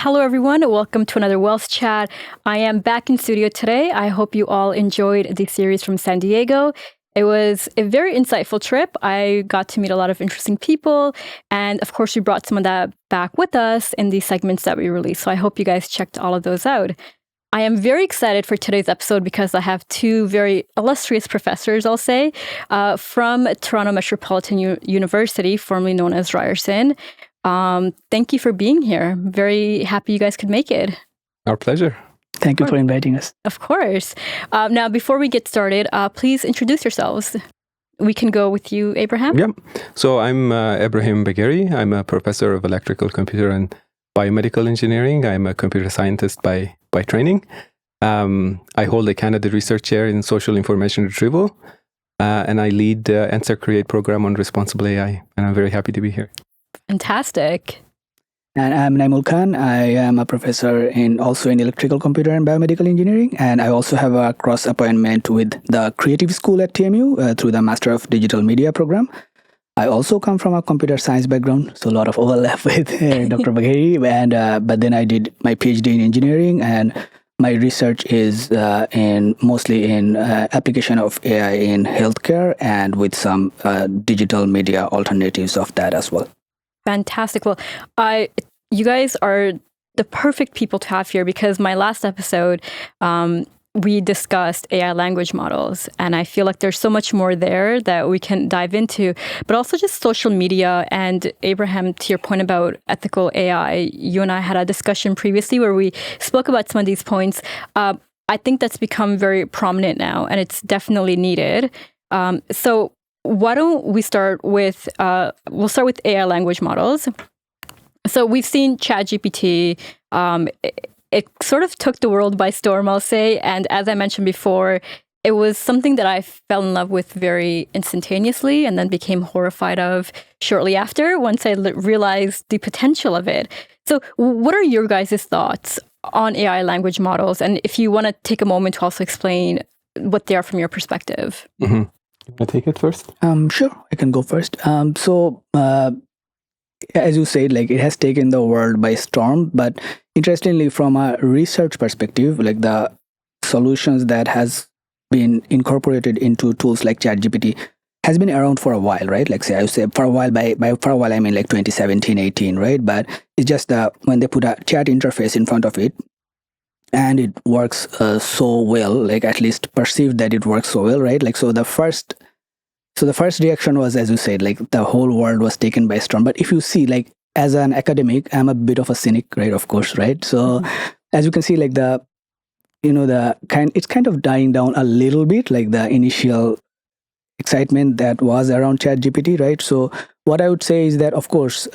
Hello, everyone. Welcome to another WealthChat. I am back in studio today. I hope you all enjoyed the series from San Diego. It was a very insightful trip. I got to meet a lot of interesting people. And of course, we brought some of that back with us in the segments that we released. So I hope you guys checked all of those out. I am very excited for today's episode because I have two very illustrious professors, I'll say, from Toronto Metropolitan University, formerly known as Ryerson. Thank you for being here. I'm very happy you guys could make it. Our pleasure. Thank you for inviting us. Of course. Now, before we get started, please introduce yourselves. We can go with you, Ebrahim. Yeah. So I'm Ebrahim Bagheri. I'm a professor of electrical, computer, and biomedical engineering. I'm a computer scientist by training. I hold a Canada Research Chair in social information retrieval, and I lead the Answer Create program on responsible AI, and I'm very happy to be here. Fantastic. And I'm Naimul Khan. I am a professor also in electrical, computer, and biomedical engineering. And I also have a cross appointment with the Creative School at TMU through the Master of Digital Media program. I also come from a computer science background, so a lot of overlap with Dr. Bagheri. But then I did my PhD in engineering, and my research is mostly in application of AI in healthcare and with some digital media alternatives of that as well. Fantastic. Well, you guys are the perfect people to have here because my last episode, we discussed AI language models, and I feel like there's so much more there that we can dive into, but also just social media. And Ebrahim, to your point about ethical AI, you and I had a discussion previously where we spoke about some of these points. I think that's become very prominent now, and it's definitely needed. So why don't we start with, we'll start with AI language models. So we've seen ChatGPT. It sort of took the world by storm, I'll say. And as I mentioned before, it was something that I fell in love with very instantaneously and then became horrified of shortly after once I realized the potential of it. So what are your guys' thoughts on AI language models? And if you want to take a moment to also explain what they are from your perspective. Mm-hmm. I take it first? Sure, I can go first. As you said, like it has taken the world by storm. But interestingly, from a research perspective, like the solutions that has been incorporated into tools like ChatGPT has been around for a while, right? Like say I would say for a while, by for a while I mean like 2017, 18, right? But it's just when they put a chat interface in front of it, and it works so well, like at least perceived that it works so well, right? Like the first reaction was, as you said, like the whole world was taken by storm. But if you see, like as an academic, I'm a bit of a cynic, right? Of course, right? So as you can see, like it's kind of dying down a little bit, like the initial excitement that was around ChatGPT, right? So what I would say is that, of course,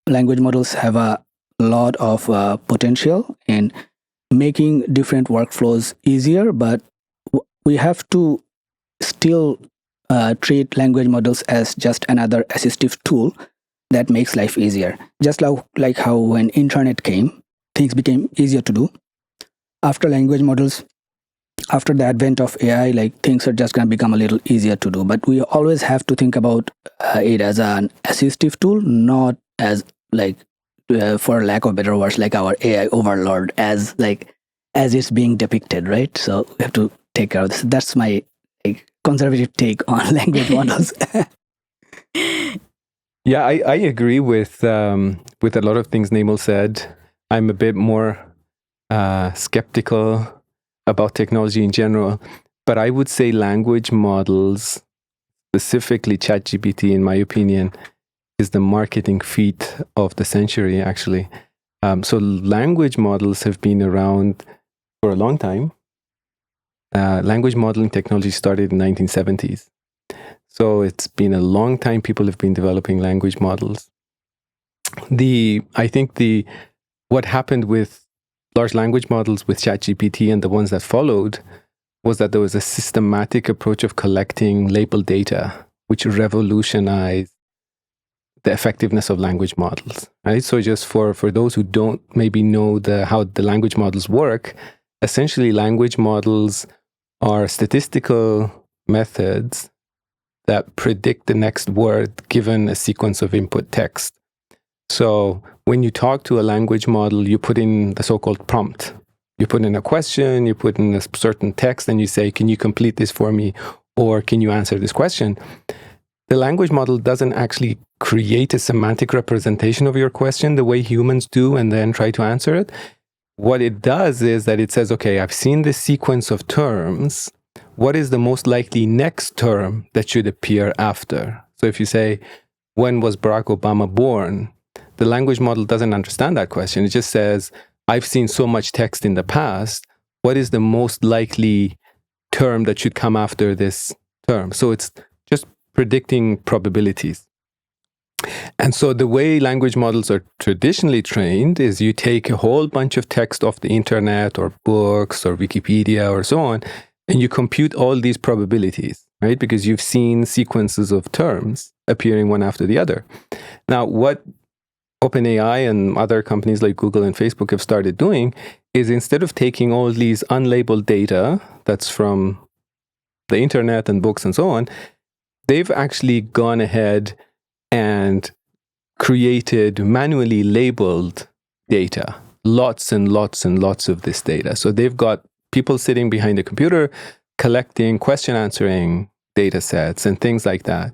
language models have a lot of potential in making different workflows easier, but we have to still treat language models as just another assistive tool that makes life easier. Just like how when internet came, things became easier to do. After language models, after the advent of AI, like things are just going to become a little easier to do. But we always have to think about it as an assistive tool, not as like, for lack of better words, like our AI overlord as it's being depicted, right? So we have to take care of this. That's my conservative take on language models. Yeah, I agree with a lot of things Naimul said. I'm a bit more skeptical about technology in general, but I would say language models, specifically ChatGPT, in my opinion, is the marketing feat of the century, actually. So language models have been around for a long time. Language modeling technology started in the 1970s. So it's been a long time people have been developing language models. I think what happened with large language models with ChatGPT and the ones that followed was that there was a systematic approach of collecting labeled data, which revolutionized the effectiveness of language models, right? So just for those who don't maybe know how the language models work, essentially language models are statistical methods that predict the next word given a sequence of input text. So when you talk to a language model, you put in the so-called prompt. You put in a question, you put in a certain text, and you say, can you complete this for me? Or can you answer this question? The language model doesn't actually create a semantic representation of your question the way humans do and then try to answer it. What it does is that it says, okay, I've seen this sequence of terms. What is the most likely next term that should appear after? So if you say, when was Barack Obama born? The language model doesn't understand that question. It just says, I've seen so much text in the past. What is the most likely term that should come after this term? So it's just predicting probabilities. And so the way language models are traditionally trained is you take a whole bunch of text off the internet or books or Wikipedia or so on, and you compute all these probabilities, right? Because you've seen sequences of terms appearing one after the other. Now, what OpenAI and other companies like Google and Facebook have started doing is instead of taking all these unlabeled data that's from the internet and books and so on, they've actually gone ahead and created manually labeled data, lots and lots and lots of this data. So they've got people sitting behind a computer collecting, question answering data sets and things like that.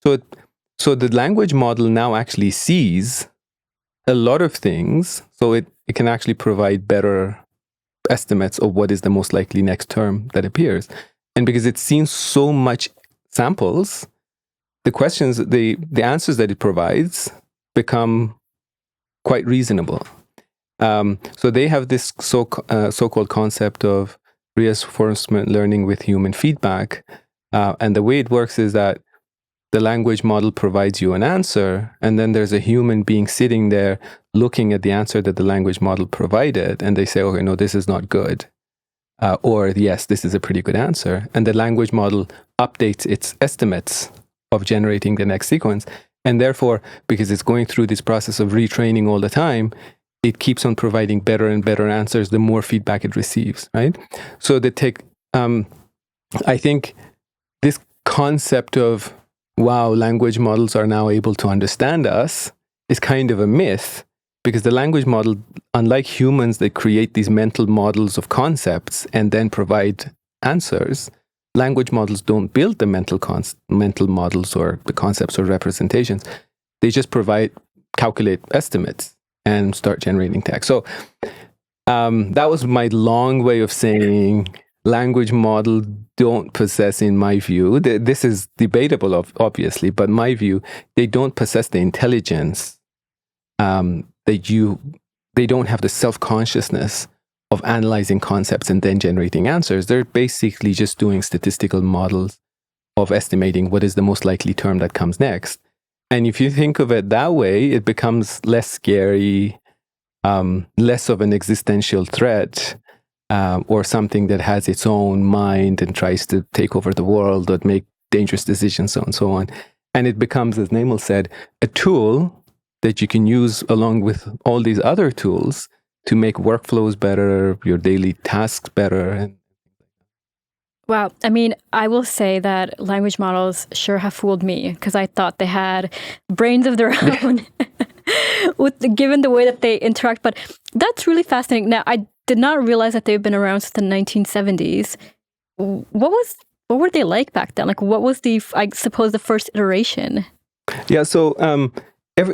So the language model now actually sees a lot of things, so it can actually provide better estimates of what is the most likely next term that appears. And because it's seen so much samples, the questions, the answers that it provides become quite reasonable. So they have this so-called concept of reinforcement learning with human feedback. And the way it works is that the language model provides you an answer, and then there's a human being sitting there looking at the answer that the language model provided, and they say, okay, no, this is not good. Or yes, this is a pretty good answer. And the language model updates its estimates of generating the next sequence. And therefore, because it's going through this process of retraining all the time, it keeps on providing better and better answers the more feedback it receives, right? So I think this concept of, wow, language models are now able to understand us is kind of a myth, because the language model, unlike humans that create these mental models of concepts and then provide answers, language models don't build the mental models or the concepts or representations. They just calculate estimates and start generating text. So that was my long way of saying language models don't possess, in my view, this is debatable, obviously, but my view, they don't possess the intelligence. They don't have the self-consciousness of analyzing concepts and then generating answers. They're basically just doing statistical models of estimating what is the most likely term that comes next. And if you think of it that way, it becomes less scary, less of an existential threat, or something that has its own mind and tries to take over the world or make dangerous decisions, so on and so on. And it becomes, as Naimul said, a tool that you can use along with all these other tools to make workflows better, your daily tasks better. Wow. I mean, I will say that language models sure have fooled me, because I thought they had brains of their own, given the way that they interact. But that's really fascinating. Now, I did not realize that they've been around since the 1970s. What were they like back then? Like, what was I suppose, the first iteration? Yeah, so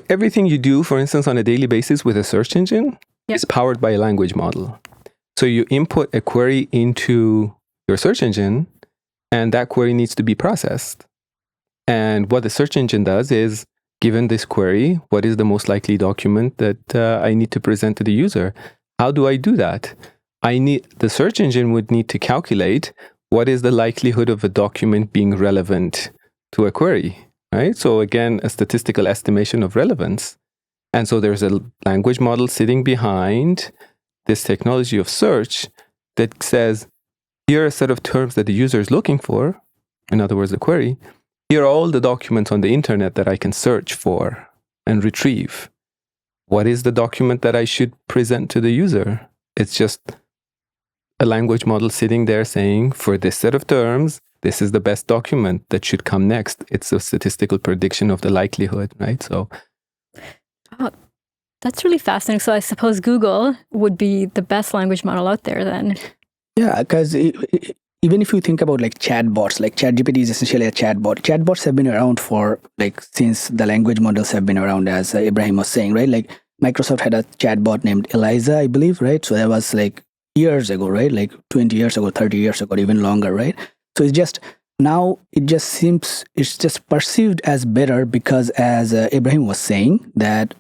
everything you do, for instance, on a daily basis with a search engine is powered by a language model. So you input a query into your search engine, and that query needs to be processed. And what the search engine does is, given this query, what is the most likely document that I need to present to the user? How do I do that? The search engine would need to calculate what is the likelihood of a document being relevant to a query, right? So again, a statistical estimation of relevance. And so there's a language model sitting behind this technology of search that says, here are a set of terms that the user is looking for, in other words, the query. Here are all the documents on the internet that I can search for and retrieve. What is the document that I should present to the user? It's just a language model sitting there saying, for this set of terms, this is the best document that should come next. It's a statistical prediction of the likelihood, right? So, That's really fascinating. So I suppose Google would be the best language model out there then. Yeah, because even if you think about like chatbots, like ChatGPT is essentially a chatbot. Chatbots have been around for like since the language models have been around, as Ebrahim was saying, right? Like Microsoft had a chatbot named Eliza, I believe, right? So that was like years ago, right? Like 20 years ago, 30 years ago, even longer, right? So it's just now it just seems it's just perceived as better because, as Ebrahim was saying, that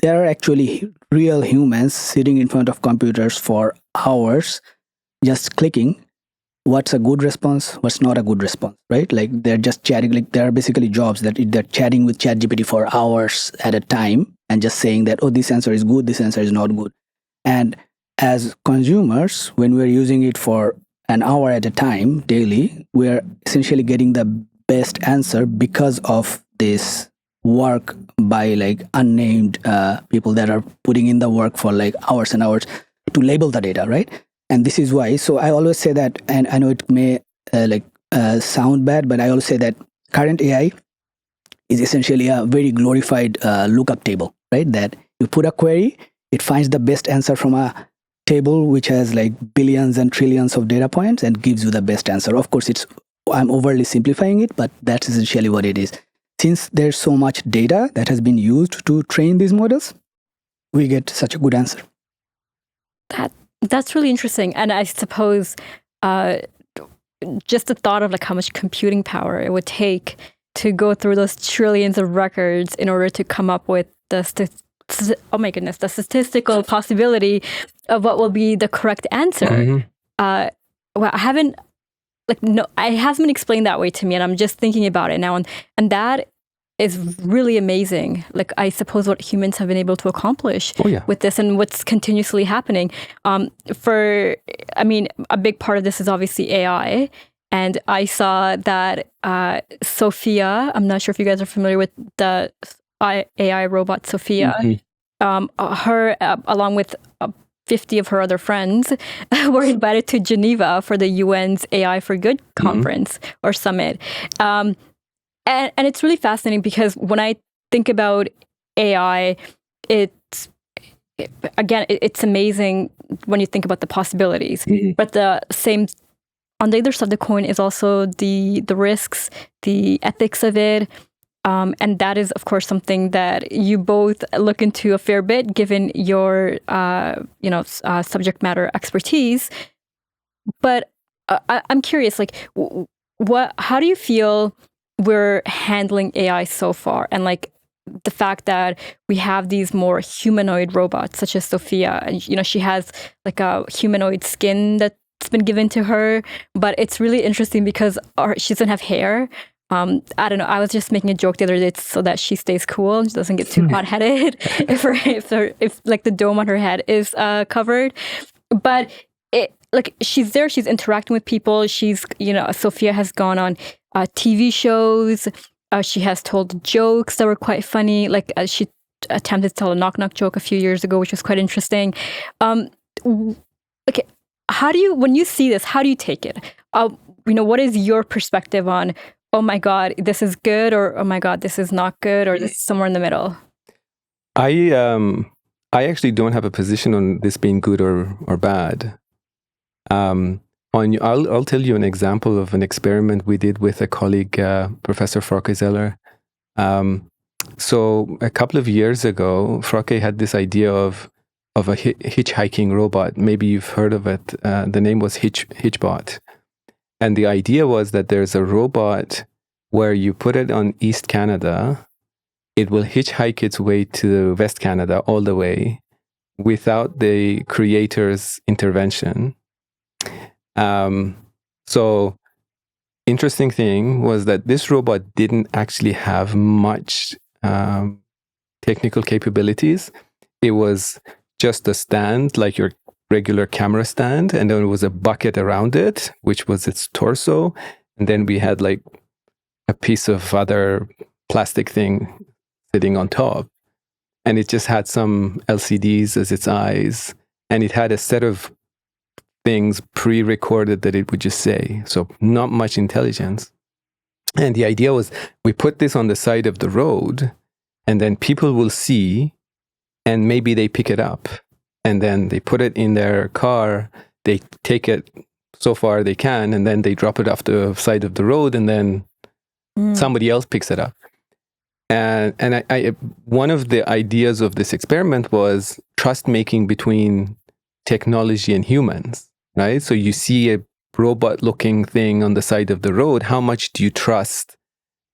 there are actually real humans sitting in front of computers for hours just clicking what's a good response, what's not a good response, right? Like they're just chatting, like there are basically jobs that they're chatting with ChatGPT for hours at a time and just saying that, oh, this answer is good, this answer is not good. And as consumers, when we're using it for an hour at a time daily, we're essentially getting the best answer because of this work by like unnamed people that are putting in the work for like hours and hours to label the data, right? And this is why. So I always say that, and I know it may sound bad, but I always say that current AI is essentially a very glorified lookup table, right? That you put a query, it finds the best answer from a table which has like billions and trillions of data points and gives you the best answer. Of course, I'm overly simplifying it, but that's essentially what it is. Since there's so much data that has been used to train these models, we get such a good answer. That's really interesting. And I suppose just the thought of like how much computing power it would take to go through those trillions of records in order to come up with the statistical possibility of what will be the correct answer. Mm-hmm. Well, it hasn't been explained that way to me, and I'm just thinking about it now, and that is really amazing. Like, I suppose what humans have been able to accomplish with this and what's continuously happening. A big part of this is obviously AI. And I saw that Sophia, I'm not sure if you guys are familiar with the AI robot Sophia, her, along with 50 of her other friends, were invited to Geneva for the UN's AI for Good conference or summit. And it's really fascinating because when I think about AI, it's amazing when you think about the possibilities. But on the other side of the coin is also the risks, the ethics of it. And that is, of course, something that you both look into a fair bit, given your subject matter expertise. But I'm curious, like, how do you feel we're handling AI so far? And like the fact that we have these more humanoid robots such as Sophia, and she has like a humanoid skin that's been given to her, but it's really interesting because she doesn't have hair. I don't know. I was just making a joke the other day so that she stays cool and she doesn't get too hot-headed if like the dome on her head is covered. But she's there, she's interacting with people. She's, Sophia has gone on TV shows. She has told jokes that were quite funny. Like she attempted to tell a knock-knock joke a few years ago, which was quite interesting. When you see this, how do you take it? What is your perspective on, oh my God, this is good, or oh my God, this is not good, or this is somewhere in the middle? I actually don't have a position on this being good or bad. I'll tell you an example of an experiment we did with a colleague, Professor Frauke Zeller. So a couple of years ago, Frauke had this idea of a hitchhiking robot. Maybe you've heard of it. The name was Hitchbot. And the idea was that there's a robot where you put it on East Canada, it will hitchhike its way to West Canada all the way without the creator's intervention. So interesting thing was that this robot didn't actually have much technical capabilities. It was just a stand, like your regular camera stand, and then there was a bucket around it, which was its torso, and then we had like a piece of other plastic thing sitting on top, and it just had some LCDs as its eyes, and it had a set of things pre-recorded that it would just say. So not much intelligence. And the idea was we put this on the side of the road, and then people will see, and maybe they pick it up and then they put it in their car, they take it so far they can, and then they drop it off the side of the road, and then somebody else picks it up. And I one of the ideas of this experiment was trust making between technology and humans, right? So you see a robot looking thing on the side of the road. How much do you trust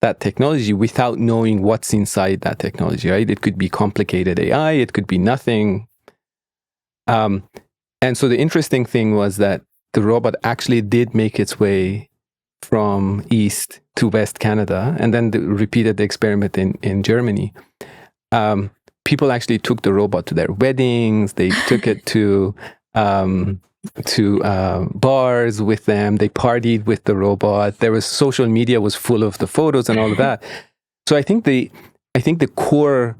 that technology without knowing what's inside that technology, right? It could be complicated AI, it could be nothing. And so the interesting thing was that the robot actually did make its way from East to West Canada, and then repeated the experiment in Germany. People actually took the robot to their weddings. They took it to bars with them. They partied with the robot. There was social media was full of the photos and all of that. So I think the core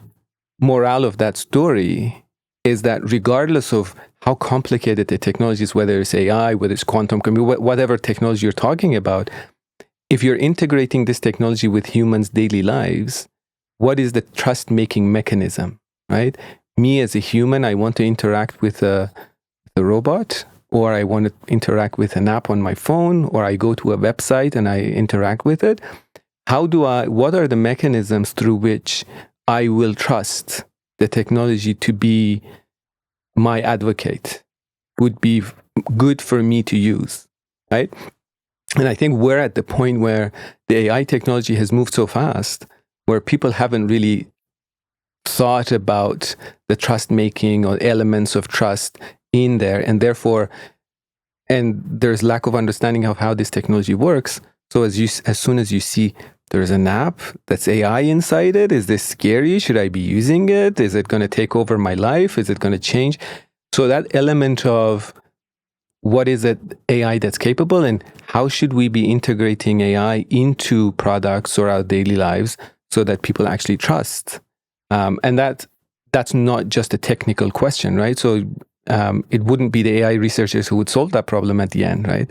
morale of that story is that regardless of how complicated the technology is, whether it's AI, whether it's quantum computing, whatever technology you're talking about, if you're integrating this technology with humans' daily lives, what is the trust-making mechanism, right? Me as a human, I want to interact with the robot, or I want to interact with an app on my phone, or I go to a website and I interact with it. What are the mechanisms through which I will trust the technology to be my advocate, would be good for me to use, right? And I think we're at the point where the AI technology has moved so fast, where people haven't really thought about the trust making or elements of trust in there, and therefore, and there's lack of understanding of how this technology works. So as soon as you see there's an app that's AI inside it, is this scary? Should I be using it? Is it going to take over my life? Is it going to change? So that element of what is it AI that's capable, and how should we be integrating AI into products or our daily lives so that people actually trust? And that's not just a technical question, right? So it wouldn't be the AI researchers who would solve that problem at the end, right?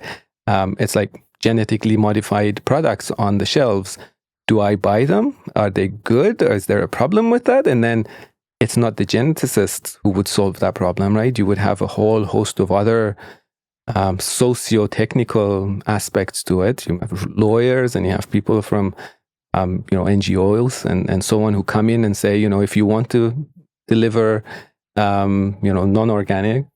It's like genetically modified products on the shelves. Do I buy them? Are they good? Or is there a problem with that? And then it's not the geneticists who would solve that problem, right? You would have a whole host of other socio-technical aspects to it. You have lawyers, and you have people from NGOs and so on, who come in and say, if you want to deliver non-organic,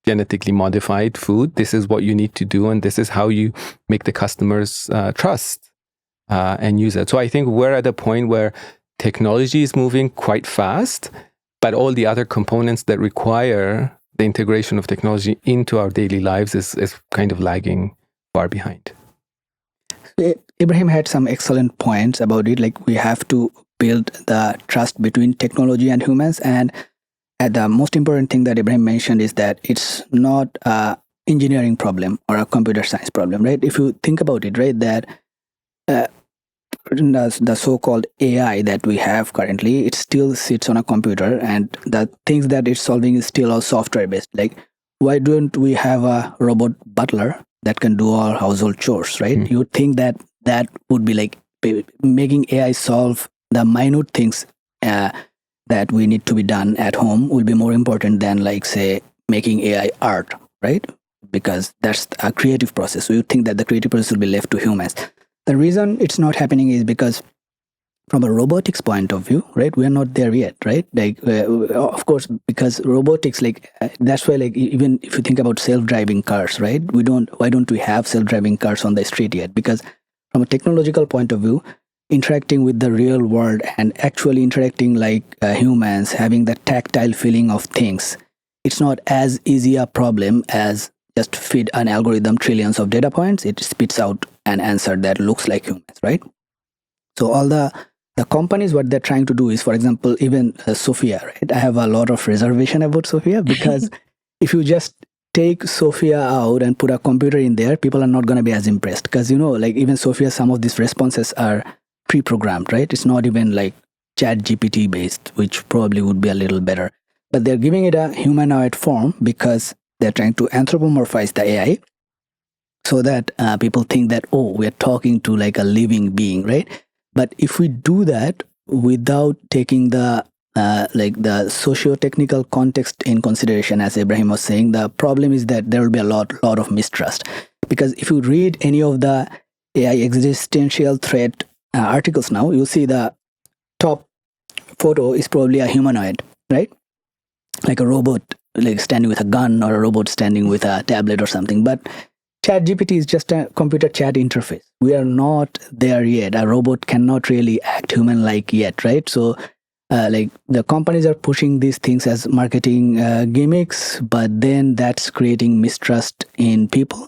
genetically modified food, this is what you need to do, and this is how you make the customers trust and use it. So I think we're at a point where technology is moving quite fast, but all the other components that require the integration of technology into our daily lives is kind of lagging far behind. Ebrahim had some excellent points about it. Like, we have to build the trust between technology and humans. And the most important thing that Ebrahim mentioned is that it's not an engineering problem or a computer science problem, right? If you think about it, right, that the so-called AI that we have currently, it still sits on a computer, and the things that it's solving is still all software-based. Like, why don't we have a robot butler that can do all household chores, right? You would think that would be like making AI solve the minute things that we need to be done at home will be more important than, like, say, making AI art, right? Because that's a creative process. So you think that the creative process will be left to humans. The reason it's not happening is because from a robotics point of view, right, we are not there yet, right? Like, of course, because robotics, that's why, even if you think about self-driving cars, right, why don't we have self-driving cars on the street yet? Because from a technological point of view, interacting with the real world and actually interacting like humans, having the tactile feeling of things, it's not as easy a problem as just feed an algorithm trillions of data points. It spits out an answer that looks like humans, right? So all the companies, what they're trying to do is, for example, even Sophia, right? I have a lot of reservation about Sophia, because if you just take Sophia out and put a computer in there, people are not going to be as impressed, because, like, even Sophia, some of these responses are pre-programmed, right? It's not even like ChatGPT based, which probably would be a little better. But they're giving it a humanoid form because they're trying to anthropomorphize the AI so that people think that, oh, we're talking to like a living being, right? But if we do that without taking the like the socio-technical context in consideration, as Ebrahim was saying, the problem is that there will be a lot of mistrust. Because if you read any of the AI existential threat articles now, you'll see the top photo is probably a humanoid, right? Like a robot, like standing with a gun, or a robot standing with a tablet or something. But ChatGPT is just a computer chat interface. We are not there yet. A robot cannot really act human-like yet, right? So, like the companies are pushing these things as marketing gimmicks, but then that's creating mistrust in people.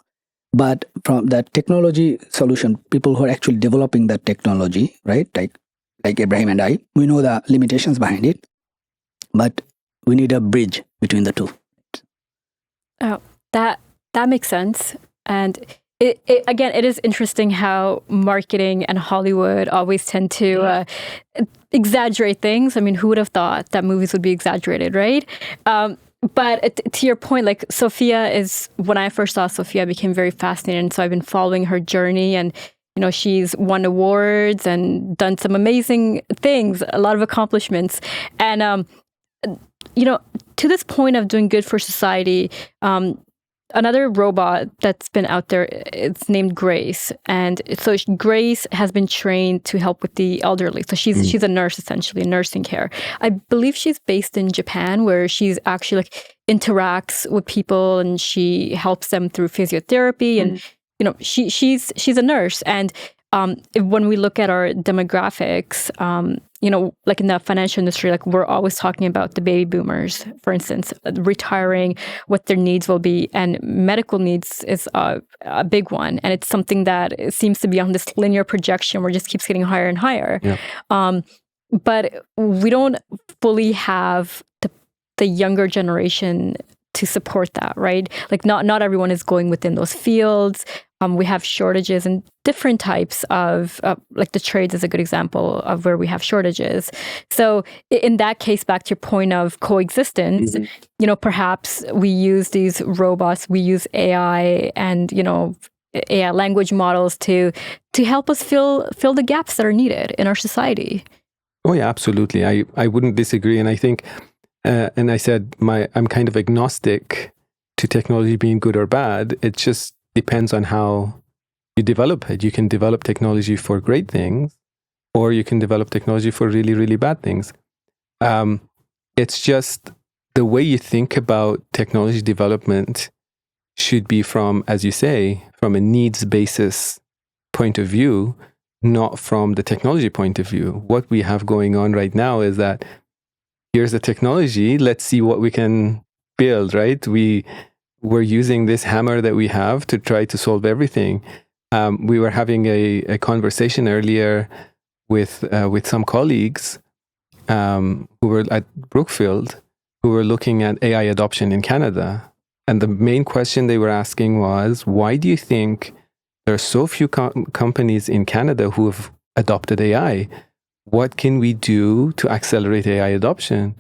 But from the technology solution, people who are actually developing that technology, right? Like Ebrahim and I, we know the limitations behind it, but we need a bridge between the two. Oh, that makes sense. And again, it is interesting how marketing and Hollywood always tend to exaggerate things. I mean, who would have thought that movies would be exaggerated, right? But to your point, like Sophia is, when I first saw Sophia, I became very fascinated. And so I've been following her journey, and she's won awards and done some amazing things, a lot of accomplishments. And to this point of doing good for society, another robot that's been out there, it's named Grace. And so Grace has been trained to help with the elderly. So she's a nurse, essentially, in nursing care. I believe she's based in Japan, where she's actually interacts with people and she helps them through physiotherapy. And, she's a nurse. And when we look at our demographics, like in the financial industry, like we're always talking about the baby boomers, for instance, retiring, what their needs will be. And medical needs is a big one. And it's something that seems to be on this linear projection where it just keeps getting higher and higher. Yeah. But we don't fully have the younger generation to support that, right? Like not everyone is going within those fields. We have shortages in different types of, like the trades is a good example of where we have shortages. So in that case, back to your point of coexistence, perhaps we use these robots, we use AI and, AI language models to help us fill the gaps that are needed in our society. Oh yeah, absolutely. I wouldn't disagree. And I think, and I said, I'm kind of agnostic to technology being good or bad. It just depends on how you develop it. You can develop technology for great things, or you can develop technology for really, really bad things. It's just the way you think about technology development should be from, as you say, from a needs basis point of view, not from the technology point of view. What we have going on right now is that here's the technology, let's see what we can build, right? We're using this hammer that we have to try to solve everything. We were having a conversation earlier with some colleagues who were at Brookfield, who were looking at AI adoption in Canada. And the main question they were asking was, why do you think there are so few companies in Canada who have adopted AI? What can we do to accelerate AI adoption?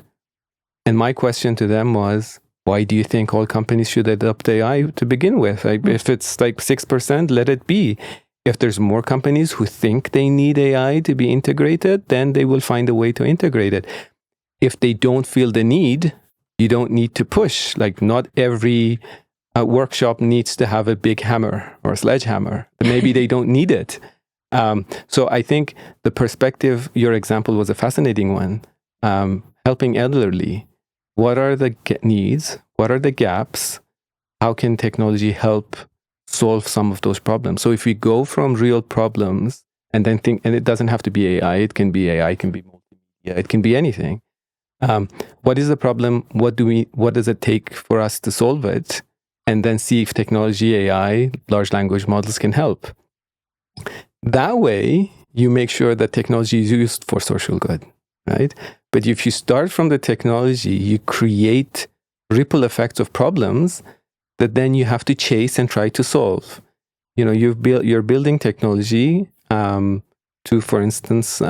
And my question to them was, why do you think all companies should adopt AI to begin with? If it's like 6%, let it be. If there's more companies who think they need AI to be integrated, then they will find a way to integrate it. If they don't feel the need, you don't need to push. Like not every workshop needs to have a big hammer or a sledgehammer. Maybe they don't need it. So I think the perspective, your example was a fascinating one. Helping elderly. What are the needs? What are the gaps? How can technology help solve some of those problems? So if we go from real problems and then think, and it doesn't have to be AI, it can be AI, it can be multimedia, it can be anything. What is the problem? What does it take for us to solve it? And then see if technology, AI, large language models can help. That way, you make sure that technology is used for social good, right? But if you start from the technology, you create ripple effects of problems that then you have to chase and try to solve. You're building technology to, for instance,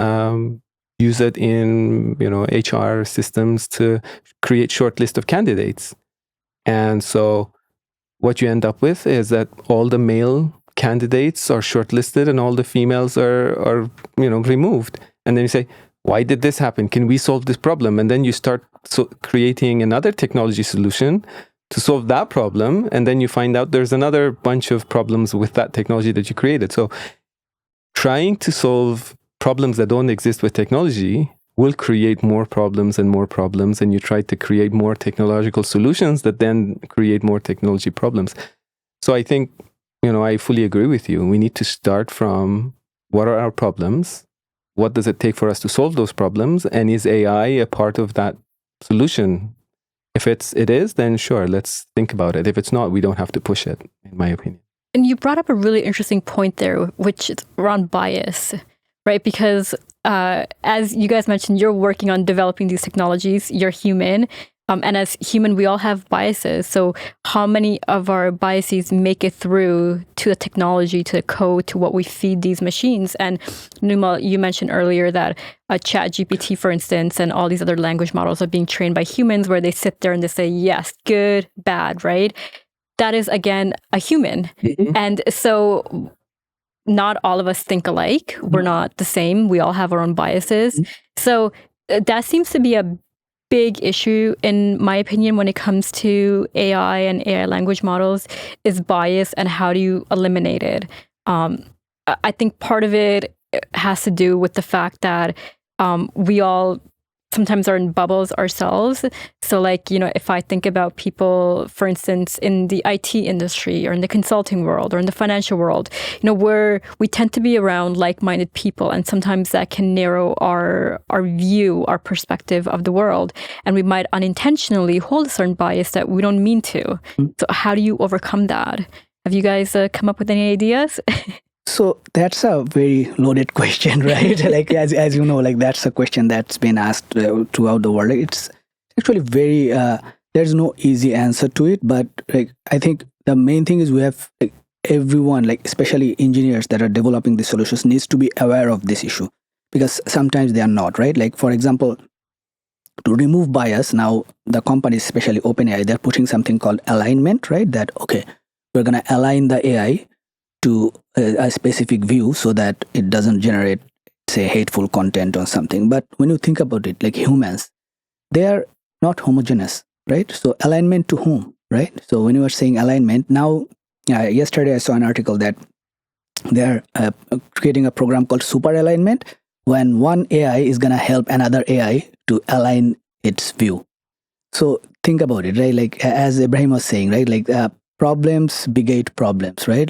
use it in HR systems to create short list of candidates. And so what you end up with is that all the male candidates are shortlisted and all the females are removed. And then you say, why did this happen? Can we solve this problem? And then you start creating another technology solution to solve that problem. And then you find out there's another bunch of problems with that technology that you created. So trying to solve problems that don't exist with technology will create more problems. And you try to create more technological solutions that then create more technology problems. So I think, I fully agree with you. We need to start from what are our problems? What does it take for us to solve those problems? And is AI a part of that solution? If it is, then sure, let's think about it. If it's not, we don't have to push it, in my opinion. And you brought up a really interesting point there, which is around bias, right? Because as you guys mentioned, you're working on developing these technologies. You're human. And as human, we all have biases. So how many of our biases make it through to the technology, to the code, to what we feed these machines? And Naimul, you mentioned earlier that ChatGPT, for instance, and all these other language models are being trained by humans where they sit there and they say, yes, good, bad, right? That is, again, a human. Mm-hmm. And so not all of us think alike. We're not the same. We all have our own biases. Mm-hmm. So that seems to be a big issue, in my opinion, when it comes to AI and AI language models, is bias, and how do you eliminate it? I think part of it has to do with the fact that we all sometimes are in bubbles ourselves. So if I think about people, for instance, in the IT industry or in the consulting world or in the financial world, where we tend to be around like-minded people, and sometimes that can narrow our view, our perspective of the world, and we might unintentionally hold a certain bias that we don't mean to. Mm-hmm. So how do you overcome that? Have you guys come up with any ideas? So that's a very loaded question, right? as you know, that's a question that's been asked throughout the world. It's actually very, there's no easy answer to it, but I think the main thing is we have everyone, especially engineers that are developing the solutions, needs to be aware of this issue, because sometimes they are not, right? For example, to remove bias, now the companies, especially OpenAI, they're putting something called alignment, right? That, okay, we're going to align the AI to a specific view so that it doesn't generate, say, hateful content or something. But when you think about it, humans, they are not homogeneous, right? So alignment to whom, right? So when you are saying alignment, now, yesterday I saw an article that they're creating a program called super alignment, when one AI is going to help another AI to align its view. So think about it, right? As Ebrahim was saying, right? Problems beget problems, right?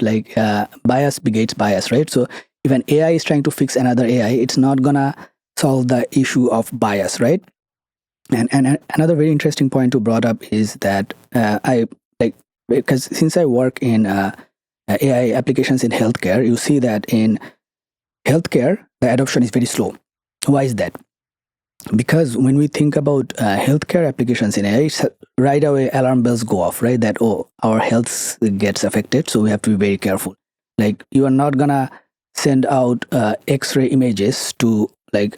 Bias begets bias, right? So if an AI is trying to fix another AI, it's not gonna solve the issue of bias, right? And another very interesting point to brought up is that because since I work in AI applications in healthcare, you see that in healthcare the adoption is very slow. Why is that? Because when we think about healthcare applications in AI, right away alarm bells go off, right? That, our health gets affected, so we have to be very careful. You are not gonna send out X-ray images to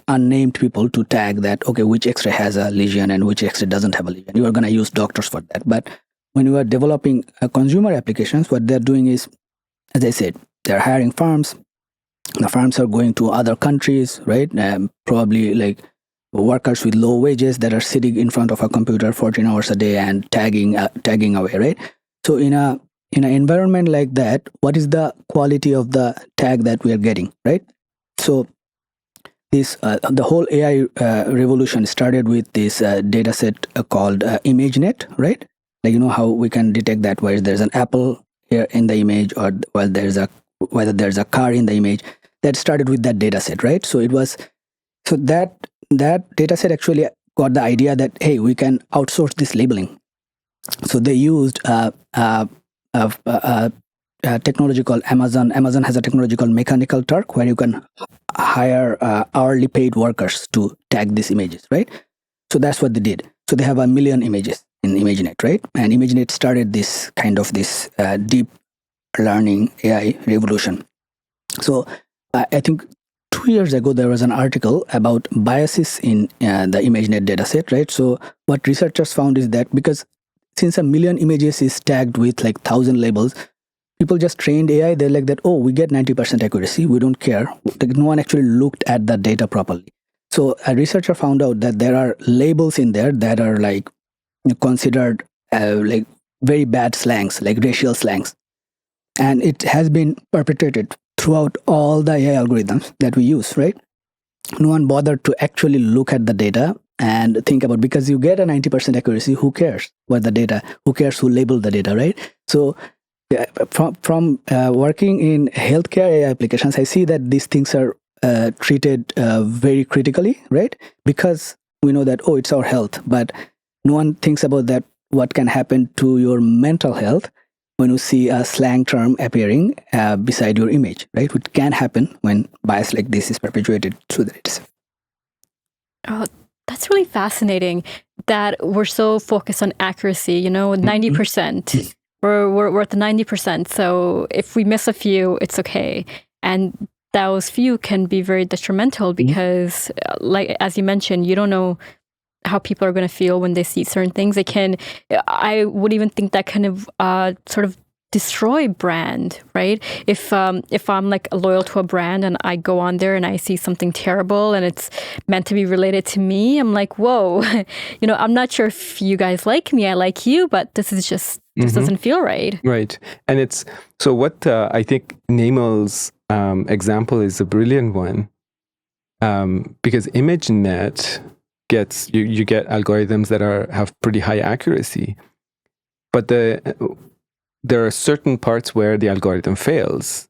unnamed people to tag that, okay, which X-ray has a lesion and which X-ray doesn't have a lesion. You are gonna use doctors for that. But when you are developing consumer applications, what they're doing is, as I said, they're hiring farms. The farms are going to other countries, right? Probably workers with low wages that are sitting in front of a computer 14 hours a day and tagging away, right? So in an environment like that, what is the quality of the tag that we are getting, right? So this the whole AI revolution started with this data set called ImageNet, right? How we can detect that where there's an apple here in the image, or whether there's a car in the image. That started with that data set, right? So that data set actually got the idea that, hey, we can outsource this labeling. So they used a technology called Amazon. Amazon has a technology called Mechanical Turk, where you can hire hourly paid workers to tag these images, right? So that's what they did. So they have 1 million images in ImageNet, right? And ImageNet started this deep learning AI revolution. So I think 2 years ago, there was an article about biases in the ImageNet dataset, right? So what researchers found is that because since 1 million images is tagged with 1,000 labels, people just trained AI. They're like that, we get 90% accuracy. We don't care. No one actually looked at the data properly. So a researcher found out that there are labels in there that are like considered like very bad slangs, like racial slangs. And it has been perpetrated throughout all the AI algorithms that we use, right? No one bothered to actually look at the data and think about, because you get a 90% accuracy, who cares what the data, who cares who labeled the data, right? So from working in healthcare AI applications, I see that these things are treated very critically, right? Because we know that, oh, it's our health, but no one thinks about that, what can happen to your mental health when you see a slang term appearing beside your image, right? Which can happen when bias like this is perpetuated through the data set. Oh, that's really fascinating that we're so focused on accuracy, 90%. We're at the 90%. So if we miss a few, it's okay. And those few can be very detrimental because, like as you mentioned, you don't know how people are going to feel when they see certain things. I would even think that kind of sort of destroy brand, right? If I'm like loyal to a brand and I go on there and I see something terrible and it's meant to be related to me, I'm like, whoa, I'm not sure if you guys like me, I like you, but this doesn't feel right. Right. And it's, so what I think Naimul's example is a brilliant one, because ImageNet gets, you get algorithms that have pretty high accuracy, but there are certain parts where the algorithm fails.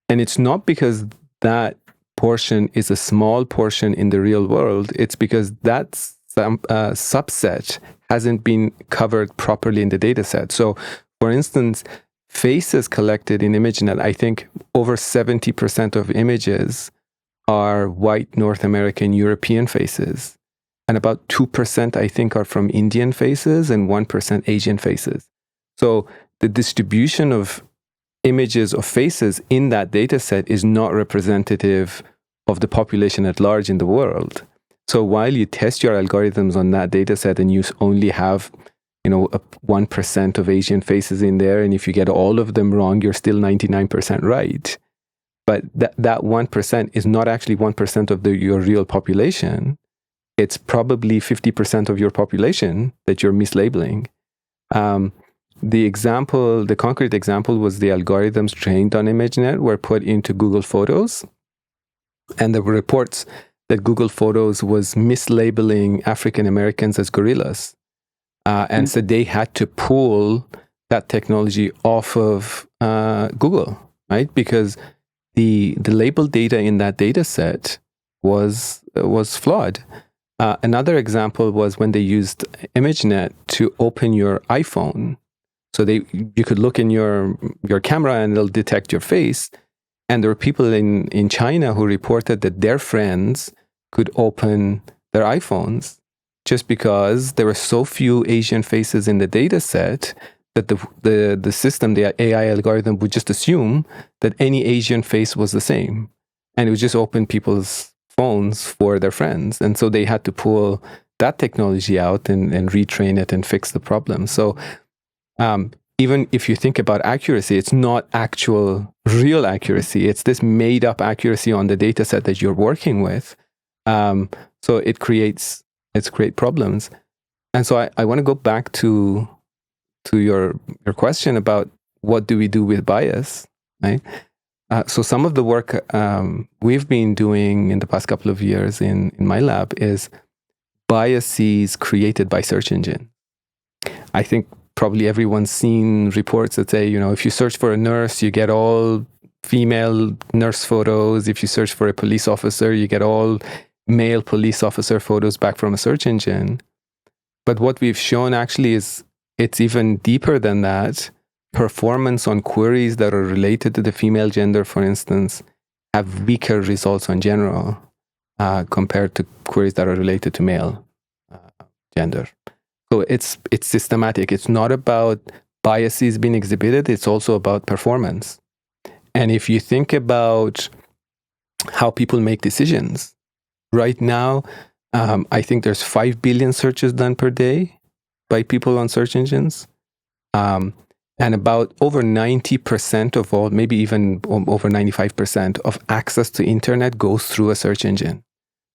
And it's not because that portion is a small portion in the real world, it's because that subset hasn't been covered properly in the data set. So, for instance, faces collected in ImageNet, I think over 70% of images are white North American European faces. And about 2%, I think, are from Indian faces and 1% Asian faces. So the distribution of images of faces in that data set is not representative of the population at large in the world. So while you test your algorithms on that data set and you only have, 1% of Asian faces in there, and if you get all of them wrong, you're still 99% right. But that 1% is not actually 1% of your real population. It's probably 50% of your population that you're mislabeling. The concrete example was the algorithms trained on ImageNet were put into Google Photos, and there were reports that Google Photos was mislabeling African Americans as gorillas. And so they had to pull that technology off of Google, right? Because the label data in that data set was flawed. Another example was when they used ImageNet to open your iPhone. So you could look in your camera and it'll detect your face. And there were people in China who reported that their friends could open their iPhones just because there were so few Asian faces in the data set that the system, the AI algorithm, would just assume that any Asian face was the same. And it would just open people's phones for their friends. And so they had to pull that technology out and retrain it and fix the problem. So even if you think about accuracy, it's not actual real accuracy. It's this made up accuracy on the data set that you're working with. So it creates problems. And so I want to go back to your question about what do we do with bias, right? So some of the work we've been doing in the past couple of years in my lab is biases created by search engine. I think probably everyone's seen reports that say, if you search for a nurse, you get all female nurse photos. If you search for a police officer, you get all male police officer photos back from a search engine. But what we've shown actually is it's even deeper than that. Performance on queries that are related to the female gender, for instance, have weaker results on general compared to queries that are related to male gender. So it's systematic. It's not about biases being exhibited. It's also about performance. And if you think about how people make decisions, right now, I think there's 5 billion searches done per day by people on search engines. And about over 90% of all, maybe even over 95% of access to internet goes through a search engine.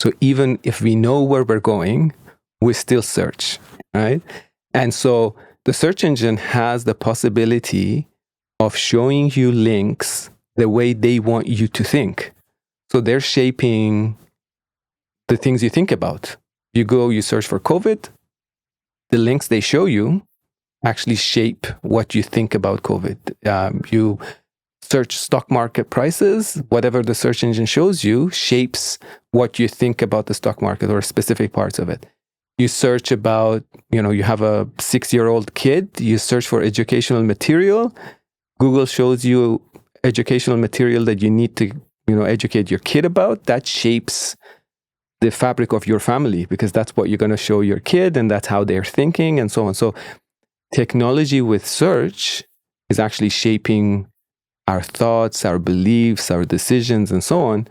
So even if we know where we're going, we still search, right? And so the search engine has the possibility of showing you links the way they want you to think. So they're shaping the things you think about. You go, you search for COVID, the links they show you actually shape what you think about COVID. You search stock market prices, whatever the search engine shows you shapes what you think about the stock market or specific parts of it. You search about, you have a 6-year-old kid, you search for educational material. Google shows you educational material that you need to, educate your kid about. That shapes the fabric of your family because that's what you're going to show your kid and that's how they're thinking and so on. So technology with search is actually shaping our thoughts, our beliefs, our decisions, and so on.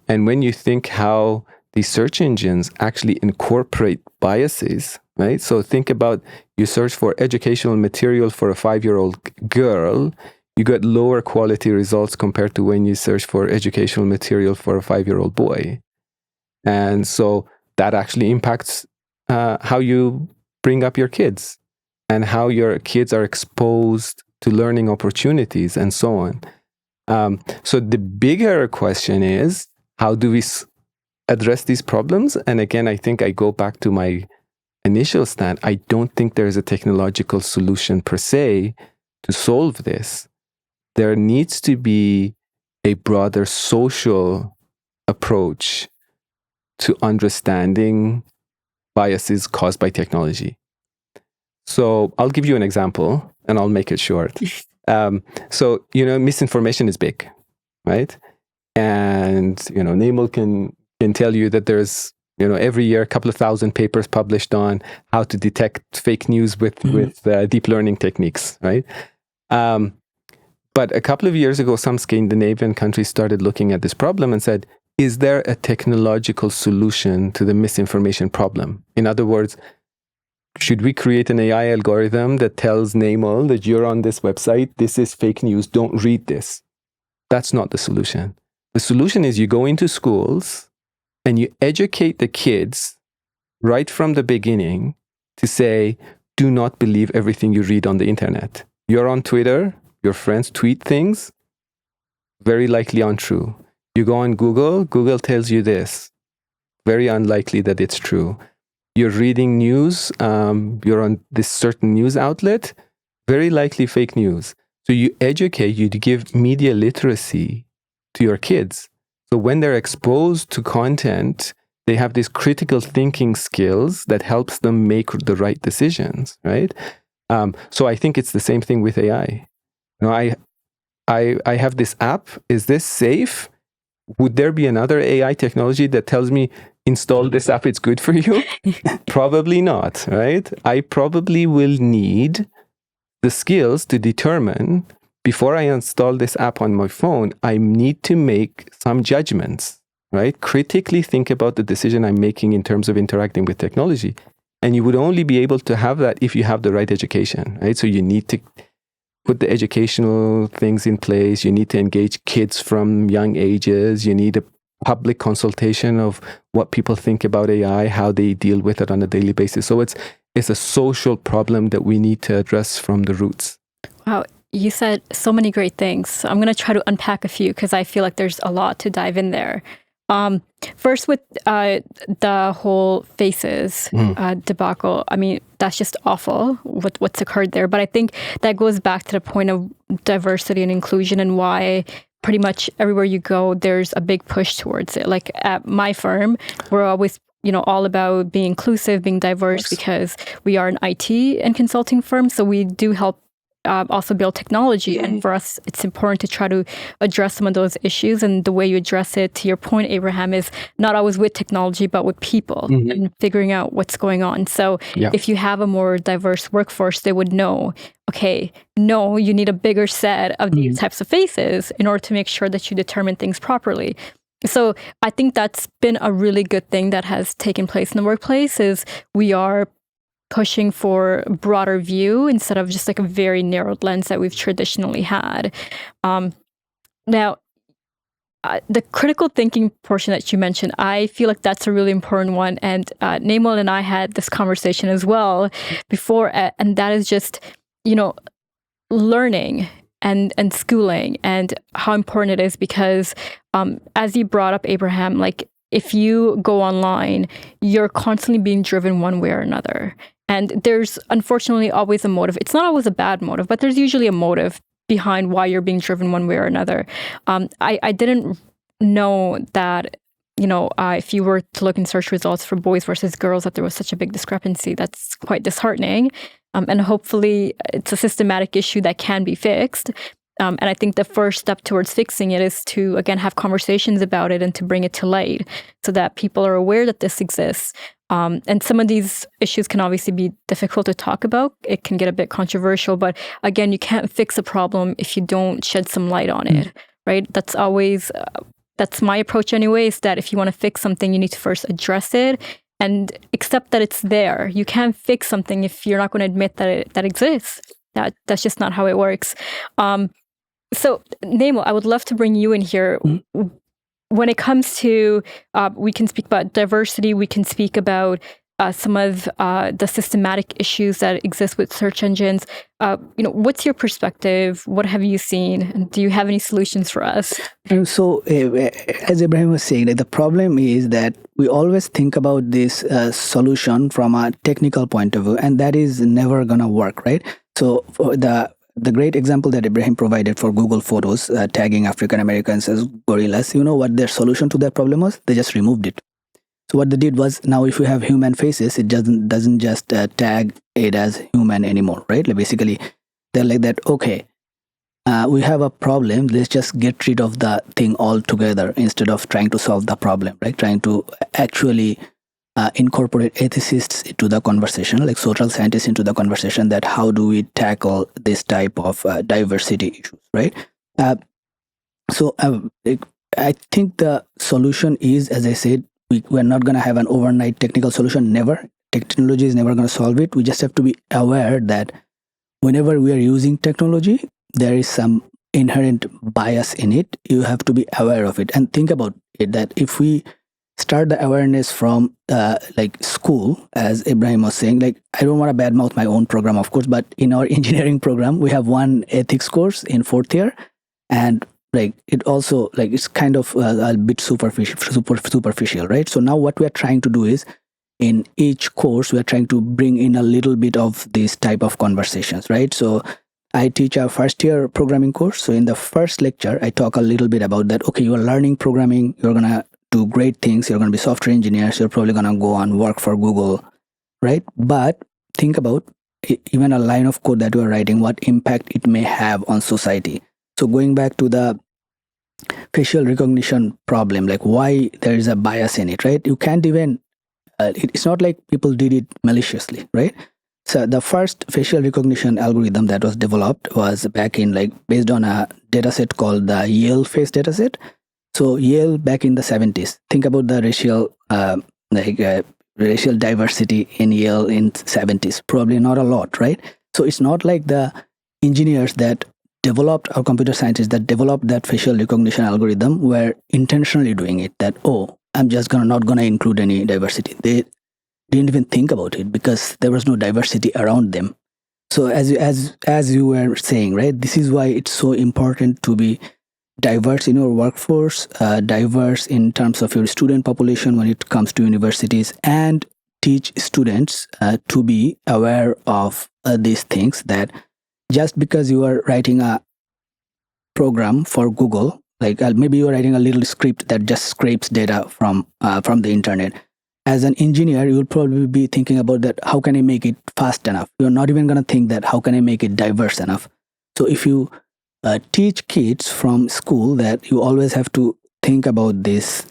And when you think how these search engines actually incorporate biases, right? So think about you search for educational material for a 5-year-old girl, you get lower quality results compared to when you search for educational material for a 5-year-old boy. And so that actually impacts how you bring up your kids and how your kids are exposed to learning opportunities and so on. So the bigger question is, how do we address these problems? And again, I think I go back to my initial stand. I don't think there's a technological solution per se to solve this. There needs to be a broader social approach to understanding biases caused by technology. So I'll give you an example and I'll make it short. So, misinformation is big, right? And, Naimul can tell you that there's, every year a couple of thousand papers published on how to detect fake news with deep learning techniques, right? But a couple of years ago, some Scandinavian countries started looking at this problem and said, is there a technological solution to the misinformation problem? In other words, should we create an AI algorithm that tells Naimul that you're on this website, this is fake news, don't read this? That's not the solution. The solution is you go into schools and you educate the kids right from the beginning to say, do not believe everything you read on the internet. You're on Twitter, your friends tweet things, very likely untrue. You go on Google, Google tells you this, very unlikely that it's true. You're reading news, you're on this certain news outlet, very likely fake news. So you educate, you give media literacy to your kids. So when they're exposed to content, they have these critical thinking skills that helps them make the right decisions, right? So I think it's the same thing with AI. I have this app. Is this safe? Would there be another AI technology that tells me, install this app, it's good for you? Probably not, right? I probably will need the skills to determine, before I install this app on my phone, I need to make some judgments, right? Critically think about the decision I'm making in terms of interacting with technology. And you would only be able to have that if you have the right education, right? So you need to put the educational things in place. You need to engage kids from young ages. You need a public consultation of what people think about AI, how they deal with it on a daily basis. So it's a social problem that we need to address from the roots. Wow, you said so many great things. I'm going to try to unpack a few because I feel like there's a lot to dive in there. First, with the whole faces debacle, I mean, that's just awful what's occurred there. But I think that goes back to the point of diversity and inclusion and why pretty much everywhere you go, there's a big push towards it. Like at my firm, we're always all about being inclusive, being diverse, because we are an IT and consulting firm. So we do help also build technology. And for us, it's important to try to address some of those issues. And the way you address it, to your point, Ebrahim, is not always with technology, but with people and figuring out what's going on. So if you have a more diverse workforce, they would know, okay, no, you need a bigger set of these types of faces in order to make sure that you determine things properly. So I think that's been a really good thing that has taken place in the workplace, is we are pushing for a broader view instead of just like a very narrowed lens that we've traditionally had. Now, the critical thinking portion that you mentioned, I feel like that's a really important one. And Naimul and I had this conversation as well before, and that is just, learning and schooling and how important it is, because as you brought up, Ebrahim, like if you go online, you're constantly being driven one way or another. And there's unfortunately always a motive. It's not always a bad motive, but there's usually a motive behind why you're being driven one way or another. I didn't know that, if you were to look in search results for boys versus girls, that there was such a big discrepancy. That's quite disheartening. And hopefully it's a systematic issue that can be fixed. And I think the first step towards fixing it is to, again, have conversations about it and to bring it to light so that people are aware that this exists. And some of these issues can obviously be difficult to talk about. It can get a bit controversial, but again, you can't fix a problem if you don't shed some light on it, right? That's always, that's my approach anyway, is that if you want to fix something, you need to first address it and accept that it's there. You can't fix something if you're not going to admit that it exists. That's just not how it works. So, Naimul, I would love to bring you in here. When it comes to, we can speak about diversity, we can speak about some of the systematic issues that exist with search engines. What's your perspective? What have you seen? And do you have any solutions for us? And so, as Ebrahim was saying, the problem is that we always think about this solution from a technical point of view, and that is never going to work, right? So, for the great example that Ebrahim provided for Google Photos, tagging African Americans as gorillas, you know what their solution to that problem was? They just removed it. So what they did was, now if you have human faces, it doesn't just tag it as human anymore, right? Like basically, they're like that, okay, we have a problem, let's just get rid of the thing altogether instead of trying to solve the problem, right? Trying to actually incorporate ethicists into the conversation, like social scientists into the conversation, that how do we tackle this type of diversity issues, right? So I think the solution is, as I said, we're not going to have an overnight technical solution, never. Technology is never going to solve it. We just have to be aware that whenever we are using technology, there is some inherent bias in it. You have to be aware of it and think about it, that if we start the awareness from like school, as Ebrahim was saying, like I don't want to badmouth my own program, of course, but in our engineering program, we have one ethics course in 4th year, and like it also, like it's kind of a bit superficial, right? So now what we are trying to do is, in each course, we are trying to bring in a little bit of this type of conversations, right? So I teach a 1st year programming course. So in the first lecture, I talk a little bit about that. Okay, you are learning programming, you're going to do great things, you're going to be software engineers, you're probably going to go and work for Google, right? But think about even a line of code that you are writing, what impact it may have on society. So going back to the facial recognition problem, like why there is a bias in it, right? You can't even, it's not like people did it maliciously, right? So the first facial recognition algorithm that was developed was back in, like, based on a dataset called the Yale face dataset. So Yale back in the 70s, think about the racial diversity in Yale in 70s, probably not a lot, right? So it's not like the engineers that developed, or computer scientists that developed that facial recognition algorithm were intentionally doing it, that, oh, I'm just not gonna include any diversity. They didn't even think about it because there was no diversity around them. So as you were saying, right, this is why it's so important to be diverse in your workforce, diverse in terms of your student population when it comes to universities, and teach students to be aware of these things, that just because you are writing a program for Google, like maybe you are writing a little script that just scrapes data from the internet. As an engineer, you will probably be thinking about that, how can I make it fast enough? You're not even going to think that, how can I make it diverse enough? So if you teach kids from school that you always have to think about these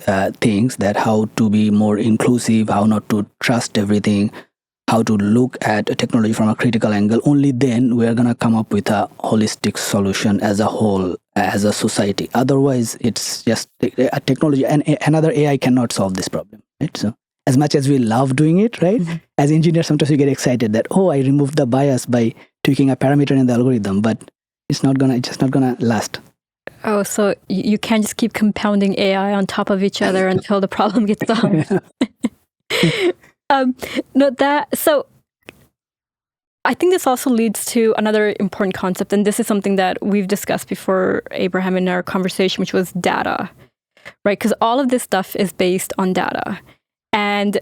things, that how to be more inclusive, how not to trust everything, how to look at technology from a critical angle, only then we're going to come up with a holistic solution as a whole, as a society. Otherwise, it's just a technology, and another AI cannot solve this problem, right? So as much as we love doing it, right? Mm-hmm. As engineers, sometimes we get excited that, oh, I removed the bias by tweaking a parameter in the algorithm, but it's just not gonna last. Oh, so you can't just keep compounding AI on top of each other until the problem gets solved. So I think this also leads to another important concept, and this is something that we've discussed before, Ebrahim, in our conversation, which was data, right? Because all of this stuff is based on data. And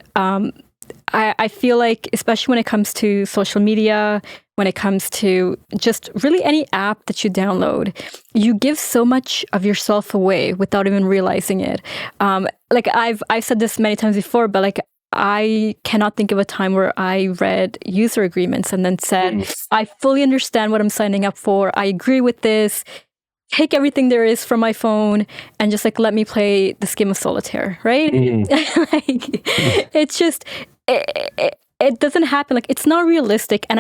I feel like, especially when it comes to social media, when it comes to just really any app that you download, you give so much of yourself away without even realizing it. Like I've said this many times before, but like I cannot think of a time where I read user agreements and then said, I fully understand what I'm signing up for. I agree with this. Take everything there is from my phone and just like let me play this game of solitaire, right? Like, it's just it doesn't happen. Like, it's not realistic. And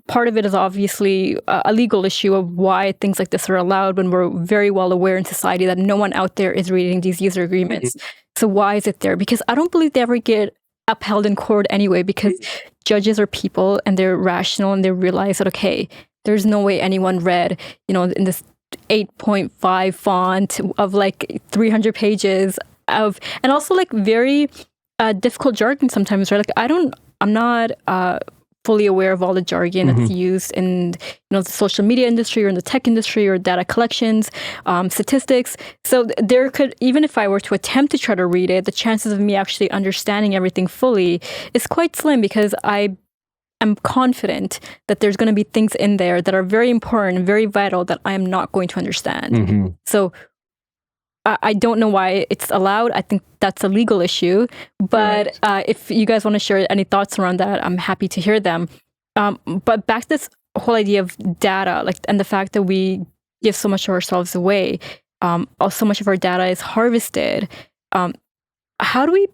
part of it is obviously a legal issue of why things like this are allowed when we're very well aware in society that no one out there is reading these user agreements. So why is it there? Because I don't believe they ever get upheld in court anyway, because judges are people and they're rational and they realize that, okay, there's no way anyone read, in this 8.5 font of like 300 pages of, and also like very difficult jargon sometimes, right? Like I'm not fully aware of all the jargon that's used in the social media industry or in the tech industry or data collections, statistics. So there could, even if I were to attempt to try to read it, the chances of me actually understanding everything fully is quite slim, because I'm confident that there's going to be things in there that are very important, very vital, that I am not going to understand. So I don't know why it's allowed. I think that's a legal issue. But if you guys want to share any thoughts around that, I'm happy to hear them. But back to this whole idea of data, like, and the fact that we give so much of ourselves away, so much of our data is harvested. How do we,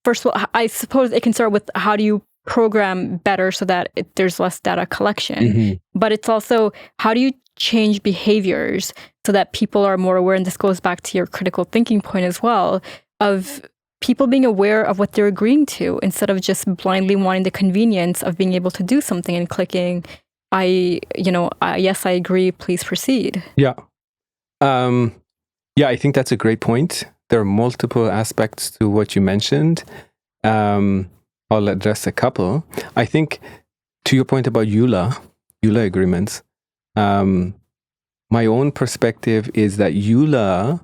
first of all, I suppose it can start with, how do you program better so that there's less data collection? But it's also, how do you change behaviors so that people are more aware? And this goes back to your critical thinking point as well, of people being aware of what they're agreeing to, instead of just blindly wanting the convenience of being able to do something and clicking, yes, I agree, please proceed. Yeah, I think that's a great point. There are multiple aspects to what you mentioned. I'll address a couple. I think, to your point about EULA agreements, my own perspective is that EULA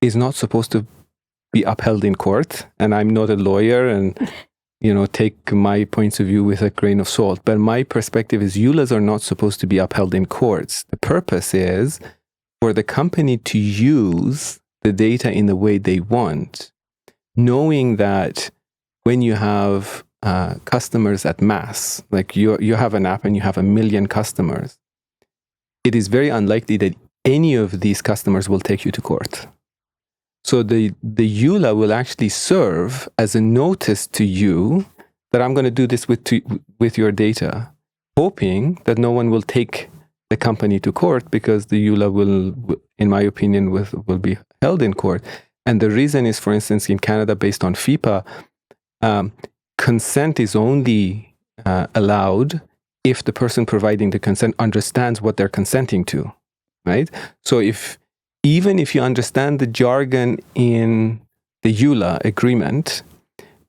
is not supposed to be upheld in court. And I'm not a lawyer, and take my points of view with a grain of salt. But my perspective is EULAs are not supposed to be upheld in courts. The purpose is for the company to use the data in the way they want, knowing that when you have customers at mass, like you have an app and you have 1 million customers, it is very unlikely that any of these customers will take you to court. So the EULA will actually serve as a notice to you that I'm going to do this with your data, hoping that no one will take the company to court, because the EULA will, in my opinion, will be held in court. And the reason is, for instance, in Canada, based on FIPA, consent is only allowed if the person providing the consent understands what they're consenting to, right? So even if you understand the jargon in the EULA agreement,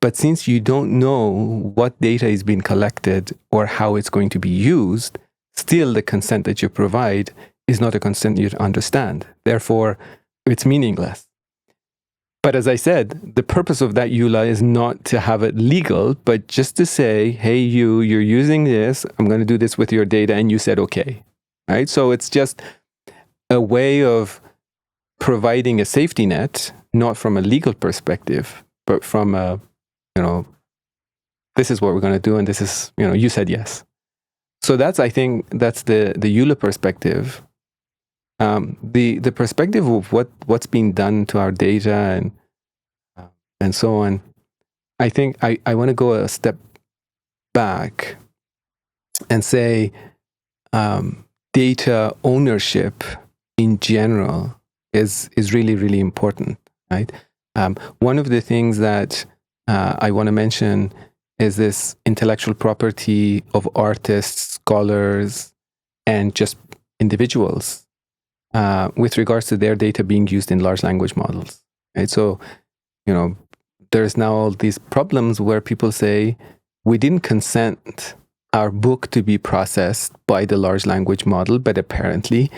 but since you don't know what data is being collected or how it's going to be used, still the consent that you provide is not a consent you understand. Therefore, it's meaningless. But as I said, the purpose of that EULA is not to have it legal, but just to say, hey, you're using this, I'm going to do this with your data, and you said okay, right? So it's just a way of providing a safety net, not from a legal perspective, but from a, this is what we're going to do, and this is, you said yes. So I think that's the EULA perspective. The perspective of what's being done to our data and so on, I think I want to go a step back and say data ownership in general is really, really important, right? One of the things that I want to mention is this intellectual property of artists, scholars, and just individuals. with regards to their data being used in large language models. Right? So, there's now all these problems where people say, we didn't consent our book to be processed by the large language model, but apparently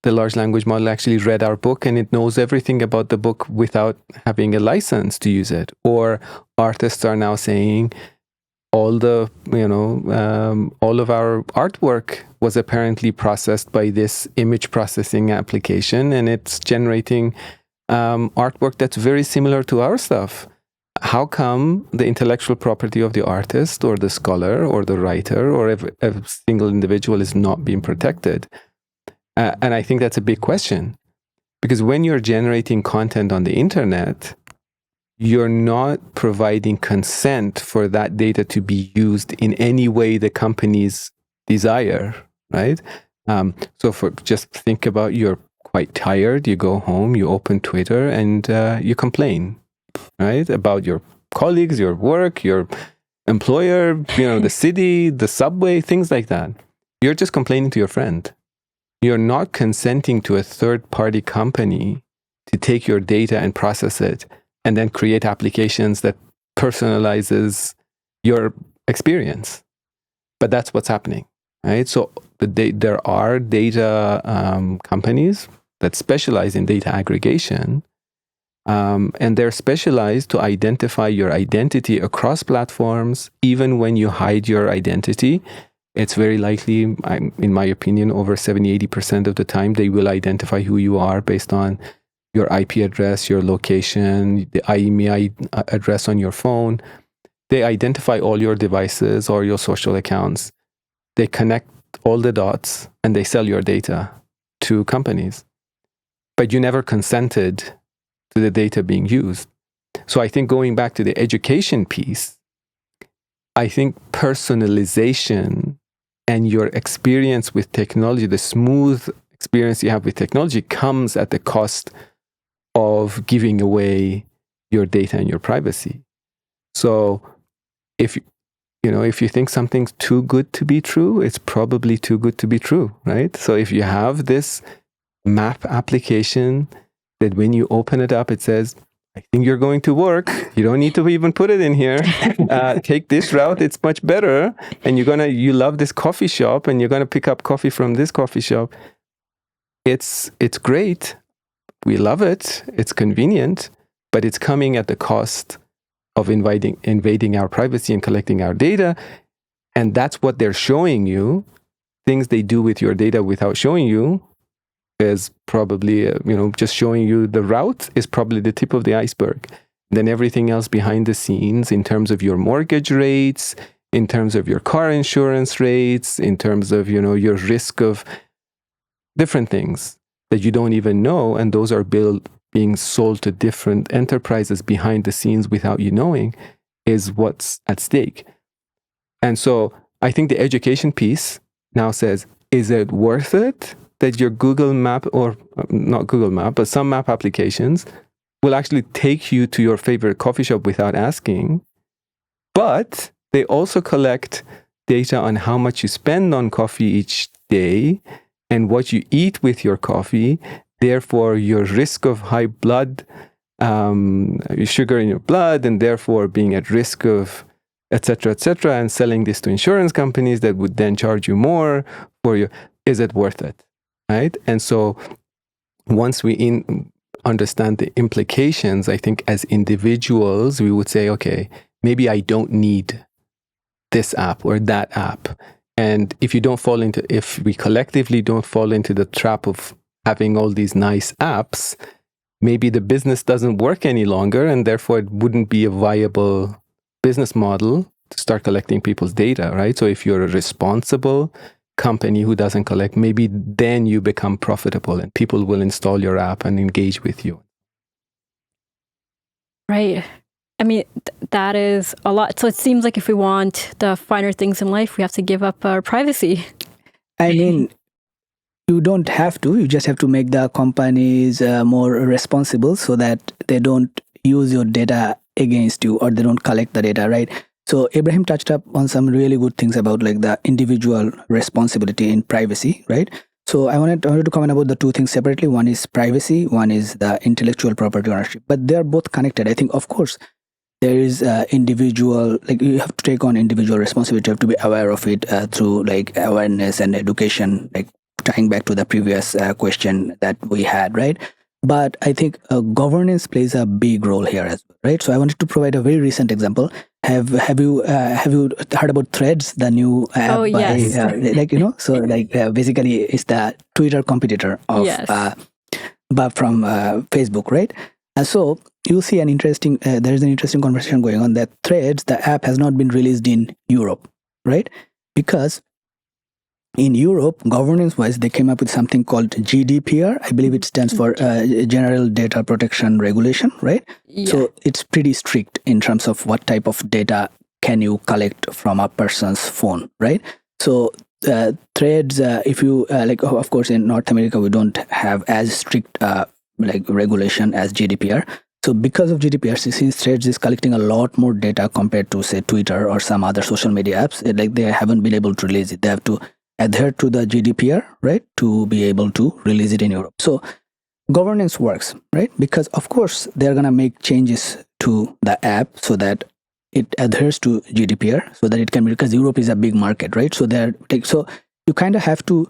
the large language model actually read our book and it knows everything about the book without having a license to use it. Or artists are now saying all of our artwork was apparently processed by this image processing application, and it's generating artwork that's very similar to our stuff. How come the intellectual property of the artist or the scholar or the writer or a single individual is not being protected? And I think that's a big question, because when you're generating content on the internet, you're not providing consent for that data to be used in any way the companies desire, right? So just think about, you're quite tired, you go home, you open Twitter, and you complain, right? About your colleagues, your work, your employer, the city, the subway, things like that. You're just complaining to your friend. You're not consenting to a third-party company to take your data and process it and then create applications that personalizes your experience. But that's what's happening, right? So there are data companies that specialize in data aggregation, and they're specialized to identify your identity across platforms. Even when you hide your identity, it's very likely, in my opinion, over 70-80% of the time, they will identify who you are based on your IP address, your location, the IMEI address on your phone. They identify all your devices or your social accounts. They connect all the dots and they sell your data to companies. But you never consented to the data being used. So I think going back to the education piece, I think personalization and your experience with technology, the smooth experience you have with technology, comes at the cost of giving away your data and your privacy. So if you think something's too good to be true, it's probably too good to be true, right? So if you have this map application that when you open it up, it says, I think you're going to work. You don't need to even put it in here. Take this route. It's much better. And you love this coffee shop and you're going to pick up coffee from this coffee shop. It's great. We love it. It's convenient, but it's coming at the cost of invading our privacy and collecting our data. And that's what they're showing you. Things they do with your data without showing you is probably, just showing you the route is probably the tip of the iceberg. Then everything else behind the scenes, in terms of your mortgage rates, in terms of your car insurance rates, in terms of, your risk of different things that you don't even know. And those are being sold to different enterprises behind the scenes without you knowing, is what's at stake. And so I think the education piece now says, is it worth it that your Google Map, or not Google Map, but some map applications will actually take you to your favorite coffee shop without asking? But they also collect data on how much you spend on coffee each day and what you eat with your coffee. Therefore, your risk of high blood sugar in your blood, and therefore being at risk of et cetera, and selling this to insurance companies that would then charge you more for your. Is it worth it? Right? And so once we understand the implications, I think as individuals, we would say, okay, maybe I don't need this app or that app. And if we collectively don't fall into the trap of having all these nice apps, maybe the business doesn't work any longer, and therefore it wouldn't be a viable business model to start collecting people's data, right? So if you're a responsible company who doesn't collect, maybe then you become profitable and people will install your app and engage with you. Right. I mean, that is a lot. So it seems like if we want the finer things in life, we have to give up our privacy. I mean, you don't have to. You just have to make the companies more responsible so that they don't use your data against you, or they don't collect the data, right? So Ebrahim touched up on some really good things about like the individual responsibility in privacy, right? So I wanted to comment about the two things separately. One is privacy, one is the intellectual property ownership. But they're both connected. I think, of course, there is individual, like you have to take on individual responsibility. You have to be aware of it through like awareness and education, like tying back to the previous question that we had, right? But I think governance plays a big role here as well, right? So I wanted to provide a very recent example. Have you heard about Threads, the new app? Oh, yes. So basically it's the Twitter competitor of Yes. but from Facebook, right? So you'll see there's an interesting conversation going on that Threads, the app, has not been released in Europe, right? Because in Europe, governance-wise, they came up with something called GDPR. I believe it stands for General Data Protection Regulation, right? Yeah. So it's pretty strict in terms of what type of data can you collect from a person's phone, right? So Threads, if you of course, in North America, we don't have as strict regulation as GDPR. So because of GDPR, since Threads is collecting a lot more data compared to, say, Twitter or some other social media apps, they haven't been able to release it. They have to adhere to the GDPR, right, to be able to release it in Europe. So governance works, right? Because of course they're going to make changes to the app so that it adheres to GDPR, so that it can be, because Europe is a big market, right? So so you kind of have to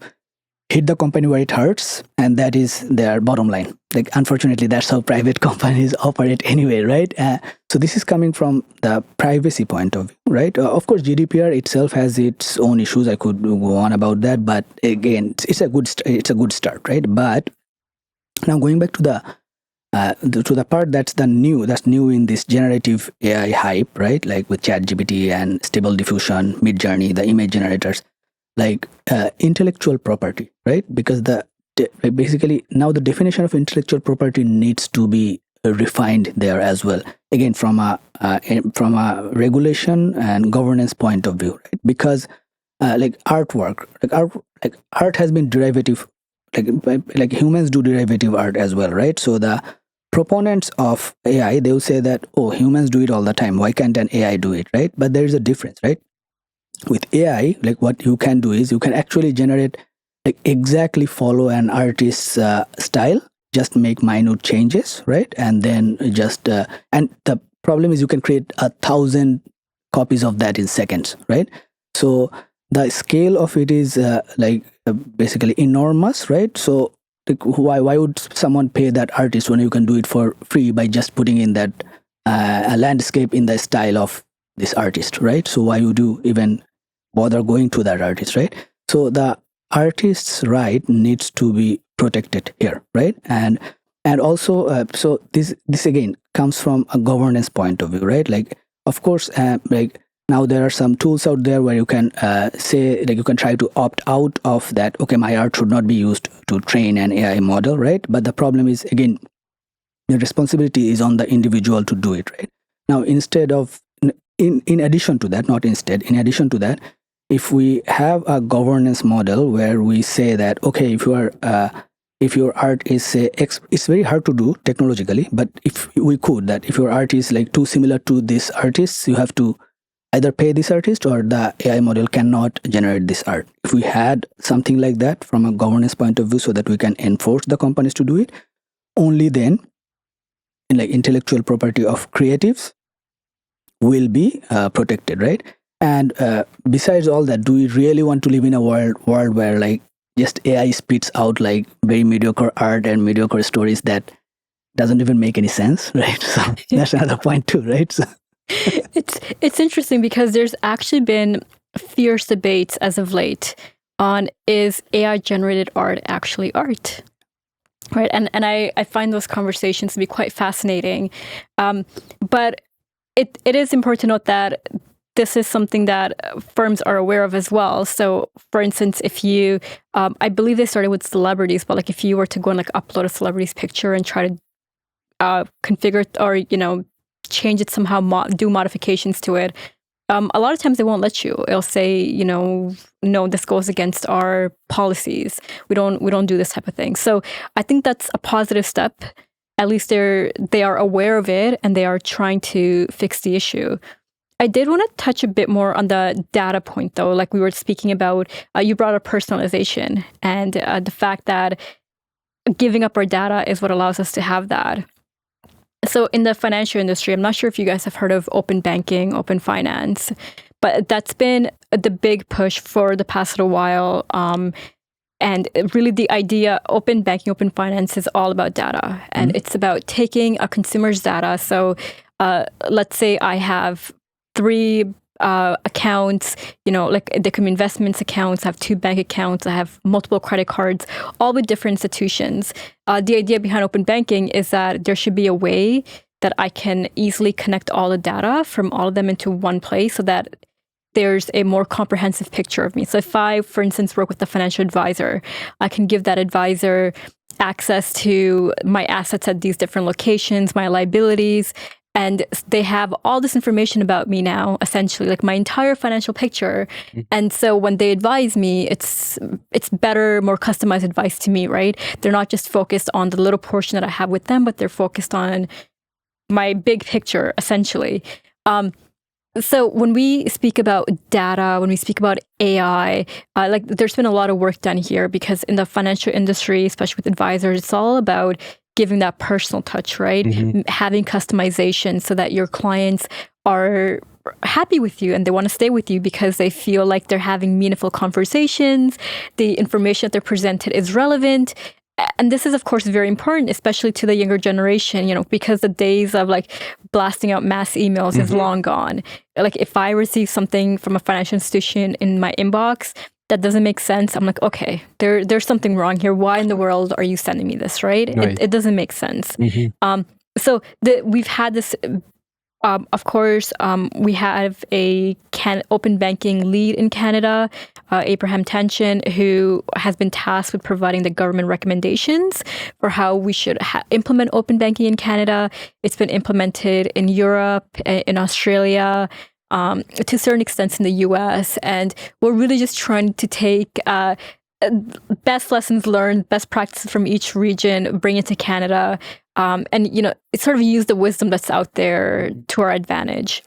hit the company where it hurts, and that is their bottom line. Like, unfortunately, that's how private companies operate anyway, right? So this is coming from the privacy point of view, right? Of course, GDPR itself has its own issues. I could go on about that, but again, it's a good start, right? But now going back to the part that's new in this generative AI hype, right? Like with ChatGPT and Stable Diffusion, Midjourney, the image generators, like intellectual property, right? Because basically now the definition of intellectual property needs to be refined there as well. Again, from a regulation and governance point of view, right? Because artwork, art has been derivative, like humans do derivative art as well, right? So the proponents of AI, they will say that, oh, humans do it all the time, why can't an AI do it, right? But there is a difference, right? With AI, like what you can do is you can actually generate, like exactly follow an artist's style, just make minute changes, right? And then just and the problem is you can create 1,000 copies of that in seconds, right? So the scale of it is basically enormous, right? So why would someone pay that artist when you can do it for free by just putting in that a landscape in the style of this artist, right? So why would you even bother going to that artist, right? So the artist's right needs to be protected here, right? And also, so this again comes from a governance point of view, right? Like, of course, now there are some tools out there where you can say, like, you can try to opt out of that. Okay, my art should not be used to train an AI model, right? But the problem is, again, the responsibility is on the individual to do it, right? Now, in addition to that, if we have a governance model where we say that, okay, if your art is, say, it's very hard to do technologically, but if your art is like too similar to this artist, you have to either pay this artist or the AI model cannot generate this art. If we had something like that from a governance point of view so that we can enforce the companies to do it, only then intellectual property of creatives will be protected, right? And besides all that, do we really want to live in a world where like just AI spits out like very mediocre art and mediocre stories that doesn't even make any sense, right? So that's another point too, right? So it's interesting because there's actually been fierce debates as of late on, is AI generated art actually art? Right. And I find those conversations to be quite fascinating. But it is important to note that this is something that firms are aware of as well. So, for instance, if you, I believe they started with celebrities, but like if you were to go and like upload a celebrity's picture and try to configure it or, change it somehow, do modifications to it, a lot of times they won't let you. It'll say, no, this goes against our policies. We don't do this type of thing. So I think that's a positive step. At least they are aware of it and they are trying to fix the issue. I did want to touch a bit more on the data point, though. Like we were speaking about, you brought up personalization and the fact that giving up our data is what allows us to have that. So in the financial industry, I'm not sure if you guys have heard of open banking, open finance, but that's been the big push for the past little while. And really the idea, open banking, open finance is all about data. And it's about taking a consumer's data. So let's say I have 3 accounts, like there can be investments accounts, I have 2 bank accounts, I have multiple credit cards, all with different institutions. The idea behind open banking is that there should be a way that I can easily connect all the data from all of them into one place so that there's a more comprehensive picture of me. So if I, for instance, work with a financial advisor, I can give that advisor access to my assets at these different locations, my liabilities, and they have all this information about me now, essentially, like my entire financial picture. And so when they advise me, it's better, more customized advice to me, right? They're not just focused on the little portion that I have with them, but they're focused on my big picture, essentially. So when we speak about data, when we speak about AI, like there's been a lot of work done here because in the financial industry, especially with advisors, it's all about giving that personal touch, right? Having customization so that your clients are happy with you and they want to stay with you because they feel like they're having meaningful conversations. The information that they're presented is relevant. And this is, of course, very important, especially to the younger generation, because the days of like blasting out mass emails is long gone. Like if I receive something from a financial institution in my inbox that doesn't make sense, I'm like, okay, there's something wrong here. Why in the world are you sending me this, right? It doesn't make sense. So we've had this, of course, we have a open banking lead in Canada, Ebrahim, who has been tasked with providing the government recommendations for how we should implement open banking in Canada. It's been implemented in Europe, in Australia, to a certain extent in the US. And we're really just trying to take best lessons learned, best practices from each region, bring it to Canada, and sort of use the wisdom that's out there to our advantage.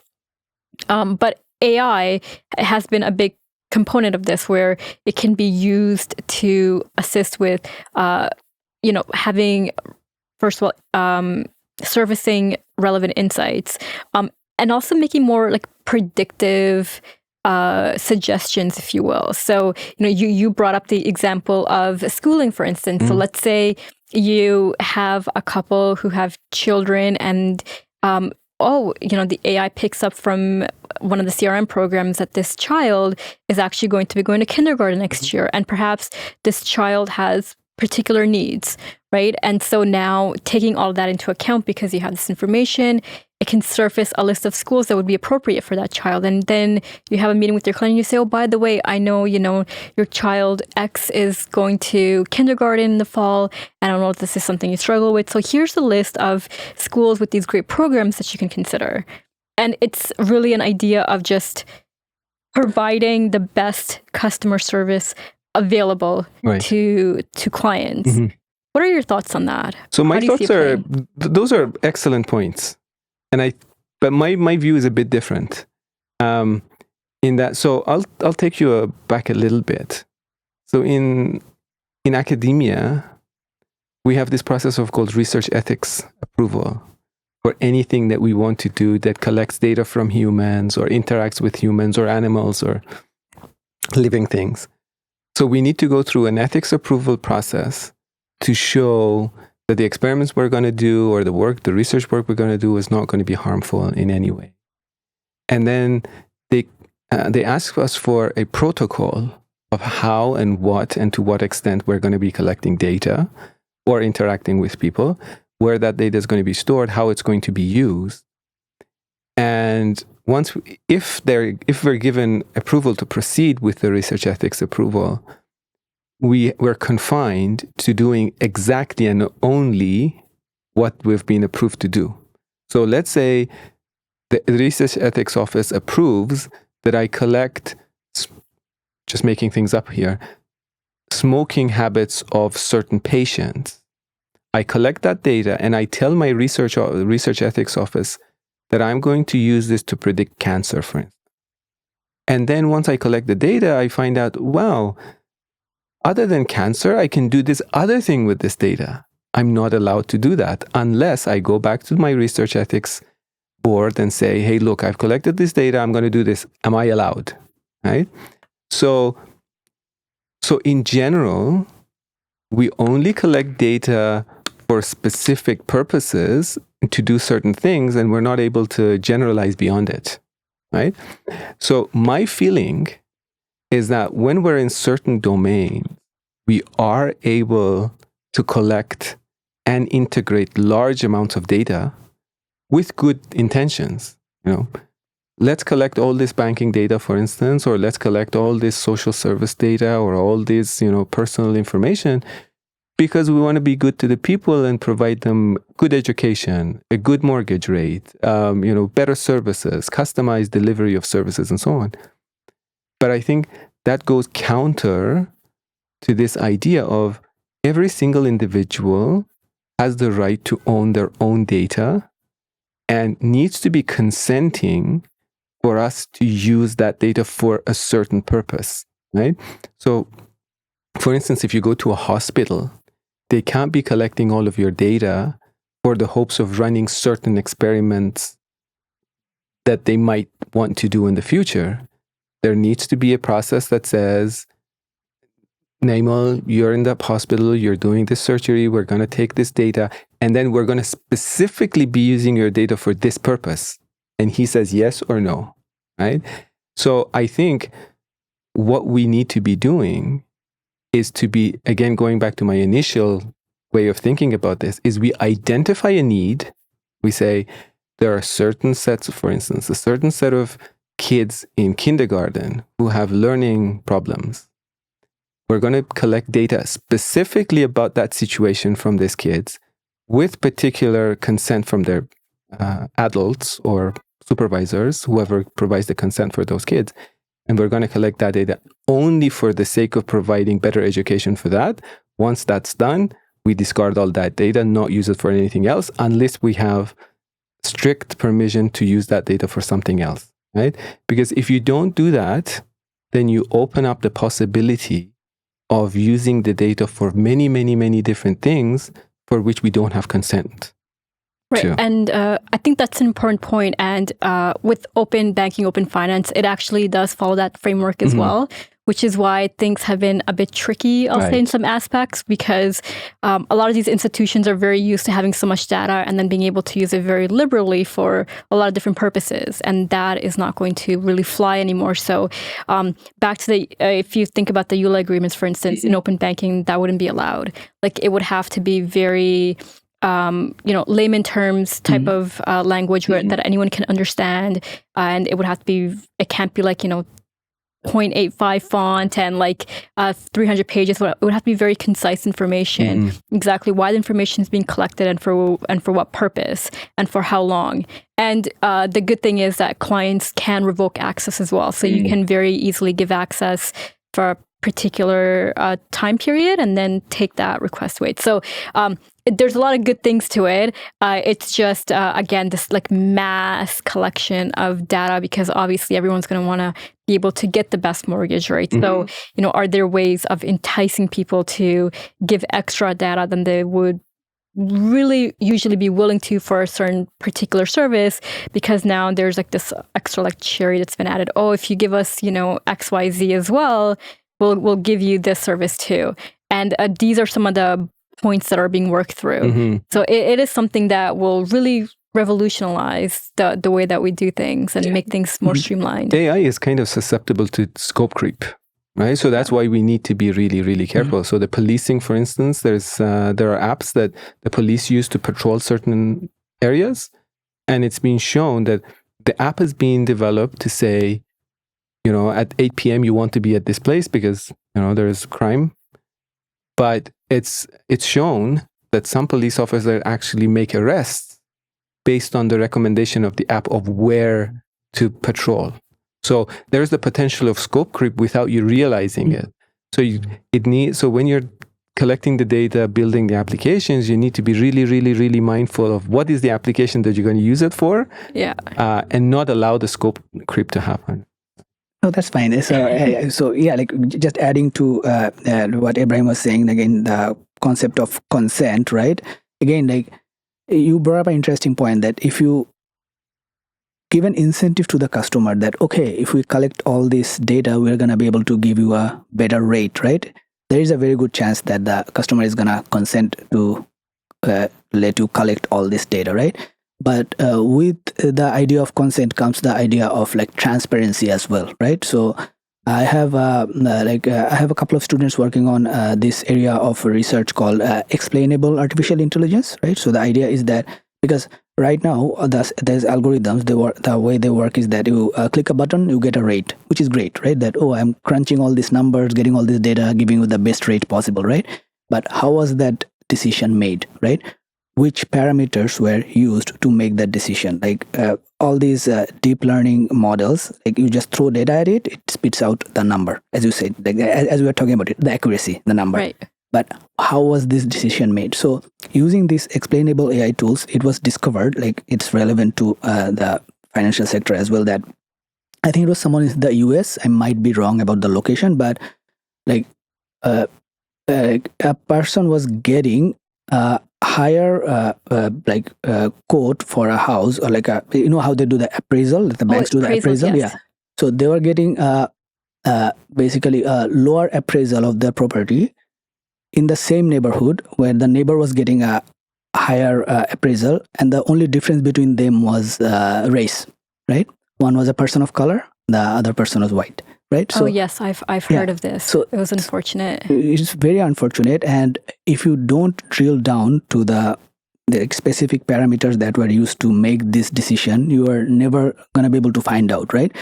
But AI has been a big component of this, where it can be used to assist with, having, first of all, surfacing relevant insights, and also making more like predictive suggestions, if you will. So, you brought up the example of schooling, for instance. So let's say you have a couple who have children and, the AI picks up from one of the CRM programs that this child is actually going to be going to kindergarten next year. And perhaps this child has particular needs, right? And so now taking all of that into account, because you have this information, it can surface a list of schools that would be appropriate for that child. And then you have a meeting with your client and you say, oh, by the way, I know, your child X is going to kindergarten in the fall. And I don't know if this is something you struggle with. So here's the list of schools with these great programs that you can consider. And it's really an idea of just providing the best customer service available to clients. What are your thoughts on that? So my thoughts are, those are excellent points. But my view is a bit different in that. So I'll take you back a little bit. So in academia, we have this process called research ethics approval for anything that we want to do that collects data from humans or interacts with humans or animals or living things. So we need to go through an ethics approval process to show that the experiments we're going to do or the research work we're going to do is not going to be harmful in any way. And then they ask us for a protocol of how and what and to what extent we're going to be collecting data or interacting with people, where that data is going to be stored, how it's going to be used. And if we're given approval to proceed with the research ethics approval, we're confined to doing exactly and only what we've been approved to do. So let's say the Research Ethics Office approves that I collect, just making things up here, smoking habits of certain patients. I collect that data and I tell my research ethics office that I'm going to use this to predict cancer, for instance. And then once I collect the data, I find out, wow, other than cancer, I can do this other thing with this data. I'm not allowed to do that unless I go back to my research ethics board and say, hey, look, I've collected this data. I'm going to do this. Am I allowed? Right? So in general, we only collect data for specific purposes to do certain things, and we're not able to generalize beyond it. Right? So my feeling is that when we're in certain domains, we are able to collect and integrate large amounts of data with good intentions. Let's collect all this banking data, for instance, or let's collect all this social service data or all this, personal information, because we want to be good to the people and provide them good education, a good mortgage rate, better services, customized delivery of services, and so on. But I think that goes counter to this idea of every single individual has the right to own their own data and needs to be consenting for us to use that data for a certain purpose, right? So, for instance, if you go to a hospital, they can't be collecting all of your data for the hopes of running certain experiments that they might want to do in the future. There needs to be a process that says, Naimul, you're in the hospital, you're doing this surgery, we're going to take this data, and then we're going to specifically be using your data for this purpose. And he says yes or no, right? So I think what we need to be doing is to be, again, going back to my initial way of thinking about this, is we identify a need. We say there are certain sets, for instance, a certain set of kids in kindergarten who have learning problems. We're going to collect data specifically about that situation from these kids with particular consent from their adults or supervisors, whoever provides the consent for those kids. And we're going to collect that data only for the sake of providing better education for that. Once that's done, we discard all that data, not use it for anything else, unless we have strict permission to use that data for something else, right? Because if you don't do that, then you open up the possibility of using the data for many, many, many different things for which we don't have consent. Right. And I think that's an important point. And with open banking, open finance, it actually does follow that framework as well, which is why things have been a bit tricky, I'll say, in some aspects, because a lot of these institutions are very used to having so much data and then being able to use it very liberally for a lot of different purposes. And that is not going to really fly anymore. So back to the, if you think about the EULA agreements, for instance, in open banking, that wouldn't be allowed. Like, it would have to be very layman terms type of language that anyone can understand. And it would have to be, it can't be like, 0.85 font and like 300 pages. It would have to be very concise information, exactly why the information is being collected and for what purpose and for how long. And the good thing is that clients can revoke access as well. So you can very easily give access for a particular time period and then take that request away. So there's a lot of good things to it. It's just, again, this like mass collection of data, because obviously everyone's going to want to be able to get the best mortgage rate. So, are there ways of enticing people to give extra data than they would really usually be willing to for a certain particular service? Because now there's like this extra like cherry that's been added. Oh, if you give us, XYZ as well, we'll give you this service too. And these are some of the points that are being worked through. So it is something that will really revolutionize the way that we do things and make things more streamlined. AI is kind of susceptible to scope creep, right? So that's why we need to be really, really careful. So the policing, for instance, there are apps that the police use to patrol certain areas, and it's been shown that the app is being developed to say, at 8 p.m. you want to be at this place because there is crime. But it's shown that some police officers actually make arrests based on the recommendation of the app of where to patrol. So there's the potential of scope creep without you realizing it. So So when you're collecting the data, building the applications, you need to be really, really, really mindful of what is the application that you're going to use it for, and not allow the scope creep to happen. No, that's fine. So yeah, like just adding to what Ebrahim was saying, again, the concept of consent, right? Again, like you brought up an interesting point that if you give an incentive to the customer that, okay, if we collect all this data, we're going to be able to give you a better rate, right? There is a very good chance that the customer is going to consent to let you collect all this data, right? But with the idea of consent comes the idea of like transparency as well, right? So I have I have a couple of students working on this area of research called explainable artificial intelligence, right? So the idea is that because right now there's algorithms, the way they work is that you click a button, you get a rate, which is great, right? That, oh, I'm crunching all these numbers, getting all this data, giving you the best rate possible, right? But how was that decision made, right? Which parameters were used to make that decision? Like all these deep learning models, like you just throw data at it, it spits out the number, as you said, like as we were talking about it, the accuracy, the number. Right. But how was this decision made? So using these explainable AI tools, it was discovered, like it's relevant to the financial sector as well, that I think it was someone in the US, I might be wrong about the location, but like a person was getting higher quote for a house, or like you know how they do the appraisal, the banks do the appraisal, yes. yeah. So they were getting basically a lower appraisal of their property in the same neighborhood where the neighbor was getting a higher appraisal, and the only difference between them was race, right? One was a person of color, the other person was white, right? So, yes, I've heard of this. So it was unfortunate. It's very unfortunate, and if you don't drill down to the specific parameters that were used to make this decision, you are never going to be able to find out, right?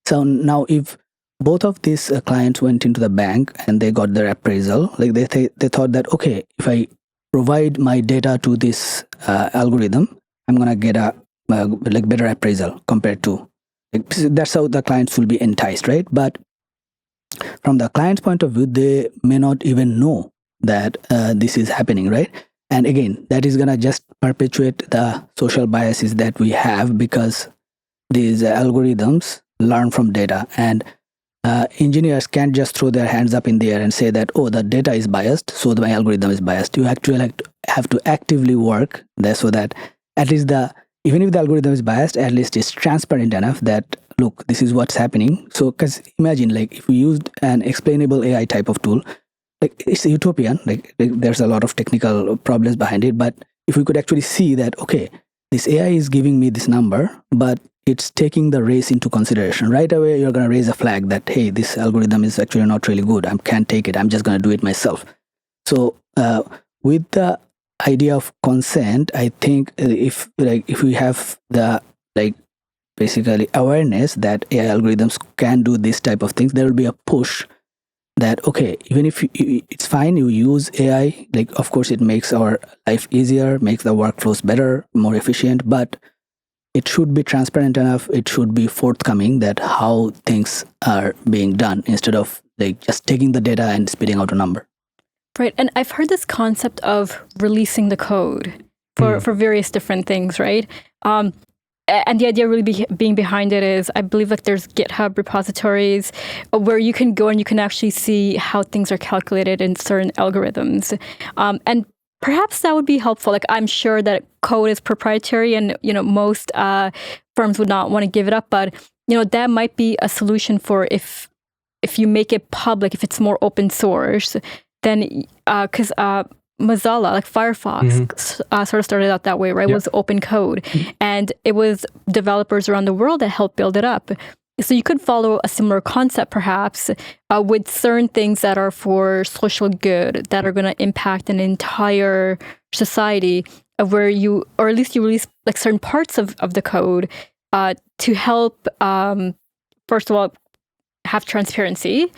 So now if both of these clients went into the bank and they got their appraisal, like they thought that, okay, if I provide my data to this algorithm, I'm going to get a better appraisal compared to, like, that's how the clients will be enticed, right? But from the client's point of view, they may not even know that this is happening, right? And again, that is going to just perpetuate the social biases that we have, because these algorithms learn from data, and engineers can't just throw their hands up in the air and say that, oh, the data is biased, so my algorithm is biased. You actually have to actively work there so that at least even if the algorithm is biased, at least it's transparent enough that, look, this is what's happening. So, because imagine, like, if we used an explainable AI type of tool, like, it's utopian, like there's a lot of technical problems behind it, but if we could actually see that, okay, this AI is giving me this number, but it's taking the race into consideration. Right away, you're going to raise a flag that, hey, this algorithm is actually not really good. I can't take it. I'm just going to do it myself. So with the idea of consent, I think if we have the basically awareness that AI algorithms can do this type of things, there will be a push that, okay, even if it's fine, you use AI, like, of course, it makes our life easier, makes the workflows better, more efficient, but it should be transparent enough, it should be forthcoming that how things are being done, instead of like just taking the data and spitting out a number. Right. And I've heard this concept of releasing the code for various different things, right? And the idea really being behind it is, I believe, like, there's GitHub repositories where you can go and you can actually see how things are calculated in certain algorithms. And perhaps that would be helpful. Like, I'm sure that code is proprietary, and most firms would not want to give it up. But that might be a solution for if you make it public, if it's more open source. Then, because Mozilla, like Firefox, sort of started out that way, right? It was open code, and it was developers around the world that helped build it up. So you could follow a similar concept, perhaps, with certain things that are for social good, that are going to impact an entire society, where you, or at least you release like certain parts of the code to help, first of all, have transparency,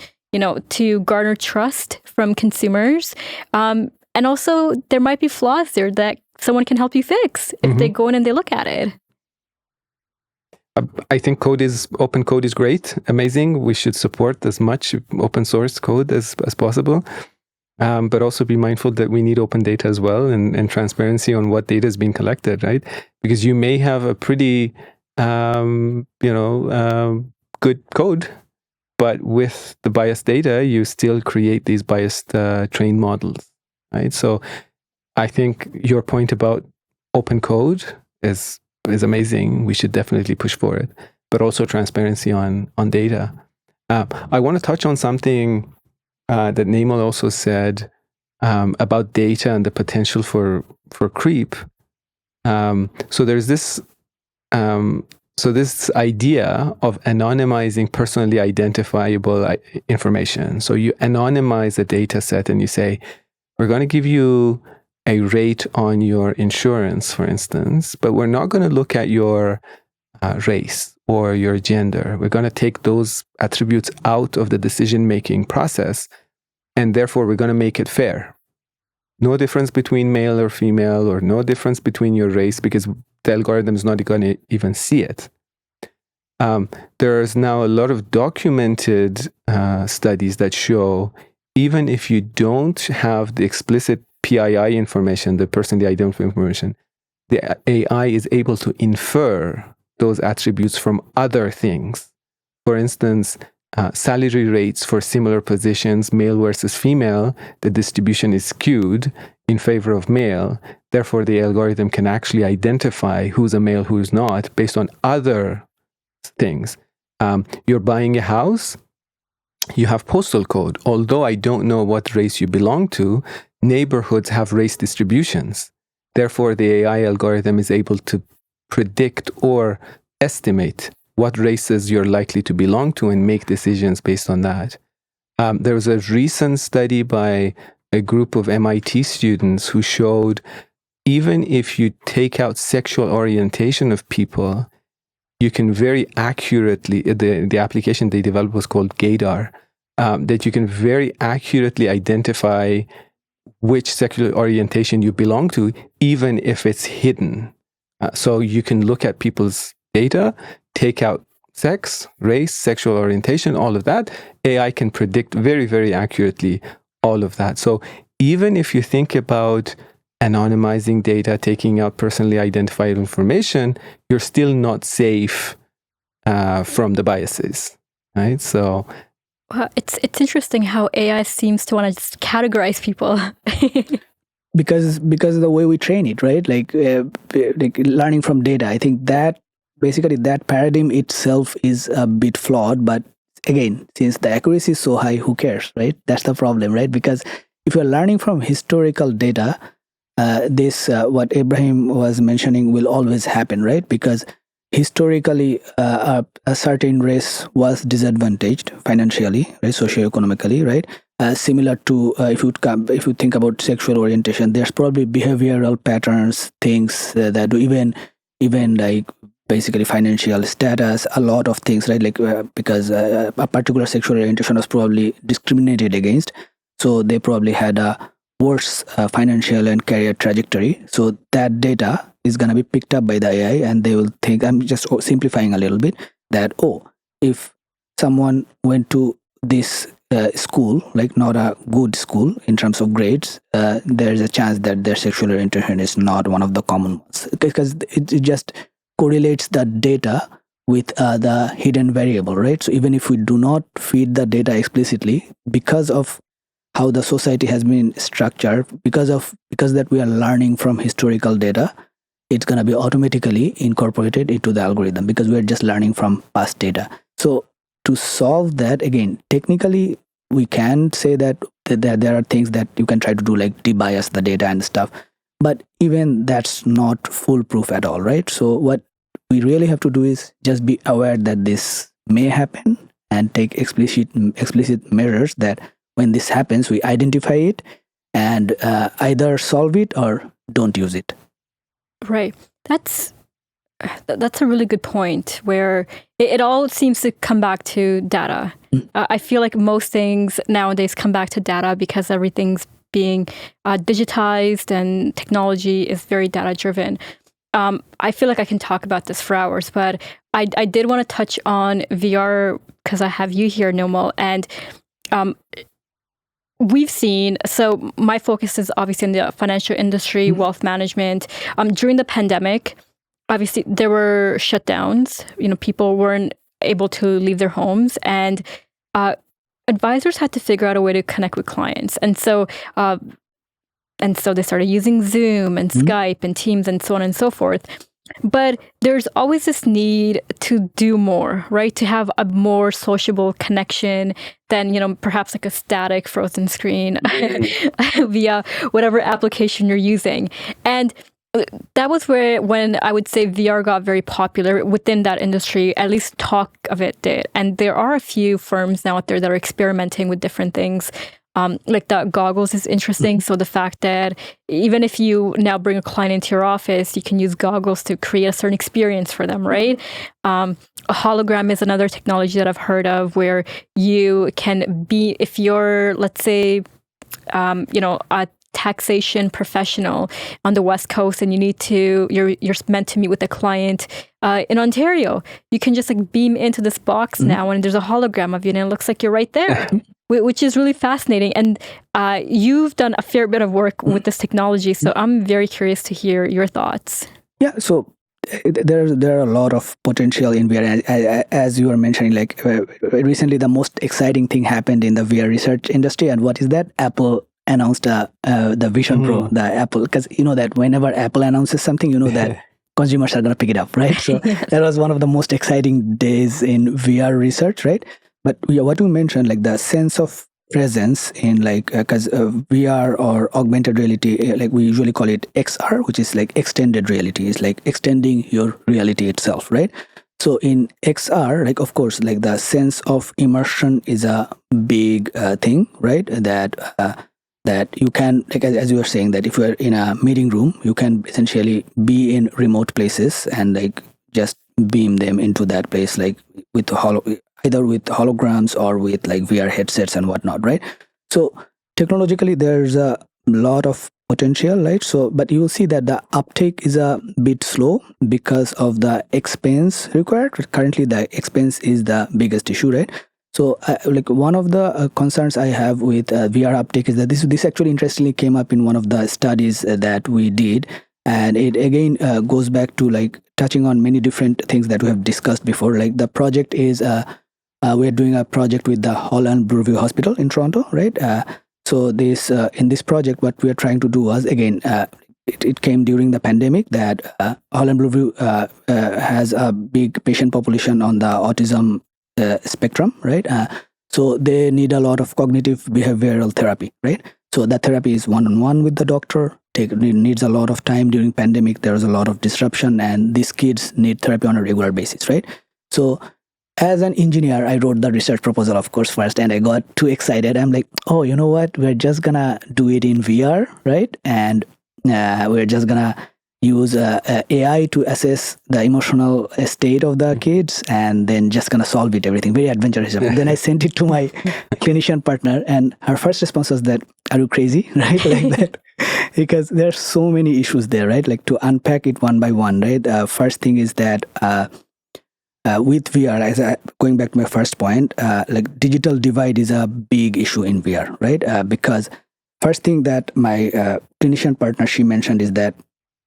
to garner trust from consumers. And also, there might be flaws there that someone can help you fix if they go in and they look at it. I think open code is great, amazing. We should support as much open source code as possible. but also be mindful that we need open data as well, and transparency on what data is being collected, right? Because you may have a pretty, good code, but with the biased data, you still create these biased trained models, right? So I think your point about open code is amazing. We should definitely push for it, but also transparency on data. I want to touch on something that Naimul also said about data and the potential for creep. So there's this this idea of anonymizing personally identifiable information. So you anonymize a data set and you say, we're going to give you a rate on your insurance, for instance, but we're not going to look at your race or your gender. We're going to take those attributes out of the decision-making process, and therefore we're going to make it fair. No difference between male or female, or no difference between your race, because the algorithm is not going to even see it. There's now a lot of documented studies that show even if you don't have the explicit PII information, the personally identifiable information, the AI is able to infer those attributes from other things. For instance, salary rates for similar positions, male versus female, the distribution is skewed in favor of male. Therefore, the algorithm can actually identify who's a male, who's not, based on other things. You're buying a house, you have postal code. Although I don't know what race you belong to, neighborhoods have race distributions. Therefore, the AI algorithm is able to predict or estimate what races you're likely to belong to and make decisions based on that. There was a recent study by a group of MIT students who showed even if you take out sexual orientation of people, you can very accurately, the application they developed was called Gaydar, that you can very accurately identify which sexual orientation you belong to, even if it's hidden. So you can look at people's data, take out sex, race, sexual orientation, all of that. AI can predict very, very accurately all of that. So even if you think about anonymizing data, taking out personally identified information, you're still not safe from the biases, right? So it's interesting how AI seems to want to just categorize people. because of the way we train it, right? Like learning from data. I think that basically that paradigm itself is a bit flawed. But again, since the accuracy is so high, who cares, right? That's the problem, right? Because if you're learning from historical data, what Ebrahim was mentioning will always happen, right? Because historically, a certain race was disadvantaged financially, right, socioeconomically, right? Similar to if you think about sexual orientation, there's probably behavioral patterns, things that even like basically financial status, a lot of things, right? Like because a particular sexual orientation was probably discriminated against, so they probably had a worse financial and career trajectory. So that data is going to be picked up by the AI, and they will think, I'm just simplifying a little bit, that, if someone went to this school, like not a good school in terms of grades, there's a chance that their sexual orientation is not one of the common ones, because it just correlates the data with the hidden variable, right? So even if we do not feed the data explicitly, because of how the society has been structured, because that we are learning from historical data, it's going to be automatically incorporated into the algorithm because we're just learning from past data. So to solve that, again, technically, we can say that there are things that you can try to do, like debias the data and stuff, but even that's not foolproof at all, right? So what we really have to do is just be aware that this may happen and take explicit measures that when this happens, we identify it and either solve it or don't use it. Right. That's a really good point, where it all seems to come back to data. I feel like most things nowadays come back to data because everything's being digitized and technology is very data driven. I feel like I can talk about this for hours, but I did want to touch on VR because I have you here, Naimul, and we've seen, so my focus is obviously in the financial industry, wealth management. During the pandemic, obviously there were shutdowns. People weren't able to leave their homes, and advisors had to figure out a way to connect with clients. And so they started using Zoom and Skype and Teams and so on and so forth. But there's always this need to do more, right? To have a more sociable connection than, perhaps like a static frozen screen via whatever application you're using. And that was when I would say VR got very popular within that industry, at least talk of it did. And there are a few firms now out there that are experimenting with different things. Like the goggles is interesting. So the fact that even if you now bring a client into your office, you can use goggles to create a certain experience for them, right? A hologram is another technology that I've heard of where you can be, if you're, let's say, a taxation professional on the West Coast and you're meant to meet with a client in Ontario, you can just like beam into this box now and there's a hologram of you and it looks like you're right there. Which is really fascinating. And you've done a fair bit of work with this technology. So I'm very curious to hear your thoughts. Yeah, so there are a lot of potential in VR. As you were mentioning, like recently the most exciting thing happened in the VR research industry. And what is that? Apple announced the Vision Pro, the Apple, because you know that whenever Apple announces something, you know that consumers are going to pick it up, right? So that was one of the most exciting days in VR research, right? But what you mentioned, like the sense of presence in like, because VR or augmented reality, like we usually call it XR, which is like extended reality. It's like extending your reality itself, right? So in XR, like of course, like the sense of immersion is a big thing, right? That you can, like as you were saying, that if you're in a meeting room, you can essentially be in remote places and like just beam them into that place, like with either with holograms or with like VR headsets and whatnot, right? So technologically, there's a lot of potential, right? So, but you will see that the uptake is a bit slow because of the expense required. Currently, the expense is the biggest issue, right? So, like one of the concerns I have with VR uptake is that this actually interestingly came up in one of the studies that we did. And it again goes back to like touching on many different things that we have discussed before. Like the project is, we're doing a project with the Holland Brookview Hospital in Toronto, right? So this in this project, what we are trying to do was, again, it came during the pandemic that Holland Brookview has a big patient population on the autism spectrum, right? So they need a lot of cognitive behavioral therapy, right? So that therapy is one-on-one with the doctor. It needs a lot of time. During pandemic, there was a lot of disruption, and these kids need therapy on a regular basis, right? So as an engineer, I wrote the research proposal, of course, first, and I got too excited. I'm like, oh, you know what? We're just gonna do it in VR, right? And we're just gonna use AI to assess the emotional state of the kids, and then just gonna solve it, everything. Very adventurous. Then I sent it to my clinician partner, and her first response was that, are you crazy, right? Like that. Because there's so many issues there, right? Like to unpack it one by one, right? First thing is that with VR, going back to my first point, like digital divide is a big issue in VR, right? Because first thing that my clinician partner, she mentioned is that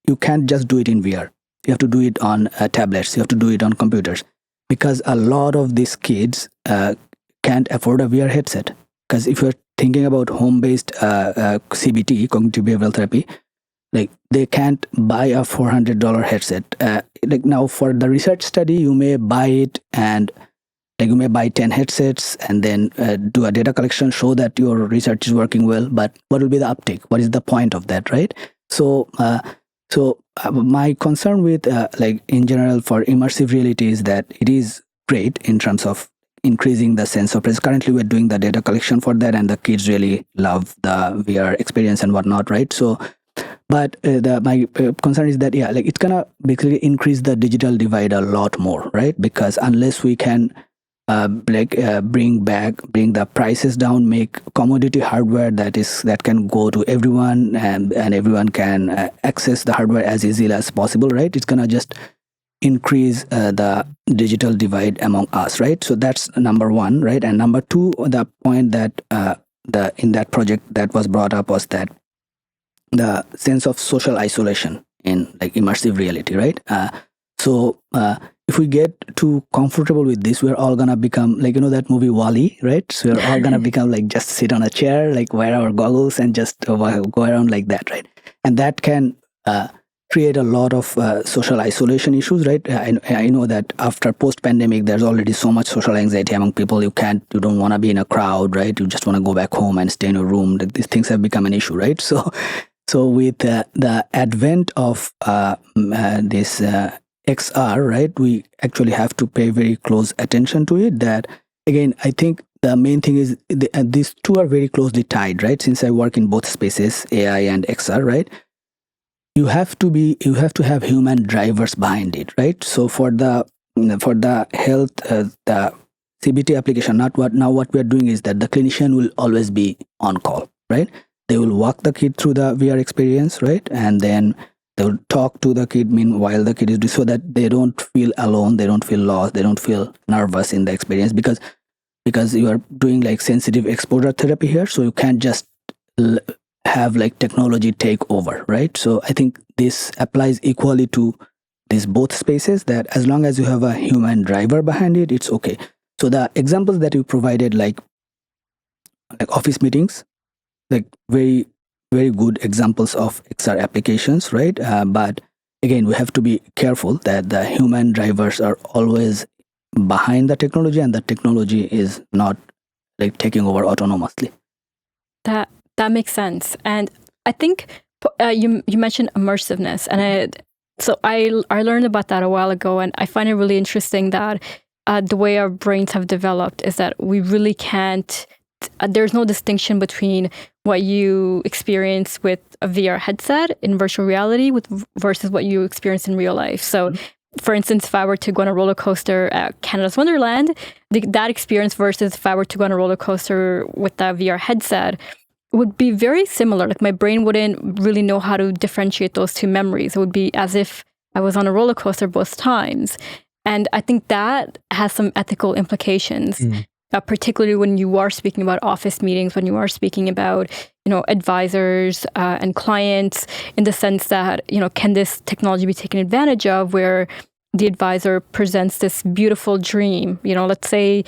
you can't just do it in VR. You have to do it on tablets. You have to do it on computers, because a lot of these kids can't afford a VR headset. Because if you're thinking about home-based CBT, cognitive behavioral therapy, like they can't buy a $400 headset. Like now for the research study, you may buy it, and like you may buy 10 headsets and then do a data collection, show that your research is working well. But what will be the uptake? What is the point of that, right? So, my concern with like in general for immersive reality is that it is great in terms of increasing the sense of presence. Currently, we're doing the data collection for that, and the kids really love the VR experience and whatnot, right? So, but my concern is that, yeah, like it's gonna basically increase the digital divide a lot more, right? Because unless we can bring the prices down, make commodity hardware that can go to everyone, and everyone can access the hardware as easily as possible, right? It's gonna just increase the digital divide among us, right? So that's number one, right? And number two, the point that in that project that was brought up was that the sense of social isolation in like immersive reality, right? So if we get too comfortable with this, we're all gonna become like, that movie Wall-E, right? So we're all gonna become like just sit on a chair, like wear our goggles and just go around like that, right? And that can create a lot of social isolation issues, right? I know that after post-pandemic, there's already so much social anxiety among people. You don't want to be in a crowd, right? You just want to go back home and stay in a room. These things have become an issue, right? So with the advent of this XR, right, we actually have to pay very close attention to it. That again, I think the main thing is these two are very closely tied, right? Since I work in both spaces, AI and XR, right? You have to have human drivers behind it, right? So for the health, the CBT application, what we are doing is that the clinician will always be on call, right? They will walk the kid through the VR experience, right? And then they will talk to the kid meanwhile the kid is doing, so that they don't feel alone, they don't feel lost, they don't feel nervous in the experience, because you are doing like sensitive exposure therapy here, so you can't just have like technology take over, right? So I think this applies equally to these both spaces, that as long as you have a human driver behind it, it's okay. So the examples that you provided, like office meetings, like very, very good examples of XR applications, right? But again, we have to be careful that the human drivers are always behind the technology, and the technology is not like taking over autonomously. That makes sense. And I think you mentioned immersiveness, and I learned about that a while ago, and I find it really interesting that the way our brains have developed is that we really can't. There's no distinction between what you experience with a VR headset in virtual reality versus what you experience in real life. So, for instance, if I were to go on a roller coaster at Canada's Wonderland, that experience versus if I were to go on a roller coaster with that VR headset would be very similar. Like my brain wouldn't really know how to differentiate those two memories. It would be as if I was on a roller coaster both times. And I think that has some ethical implications, particularly when you are speaking about office meetings, when you are speaking about, advisors and clients, in the sense that, can this technology be taken advantage of where the advisor presents this beautiful dream? Let's say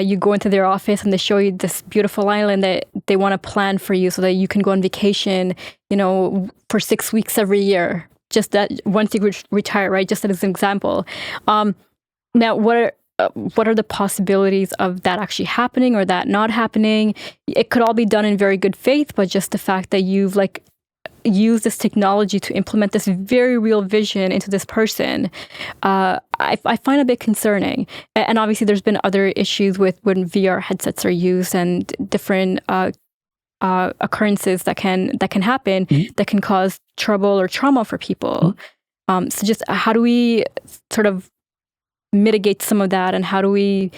you go into their office and they show you this beautiful island that they want to plan for you so that you can go on vacation, for 6 weeks every year. Just that once you retire, right? Just as an example. Now, what are the possibilities of that actually happening or that not happening? It could all be done in very good faith, but just the fact that you've use this technology to implement this very real vision into this person, I find a bit concerning. And obviously, there's been other issues with when VR headsets are used and different occurrences that can happen that can cause trouble or trauma for people. So just how do we sort of mitigate some of that, and how do we,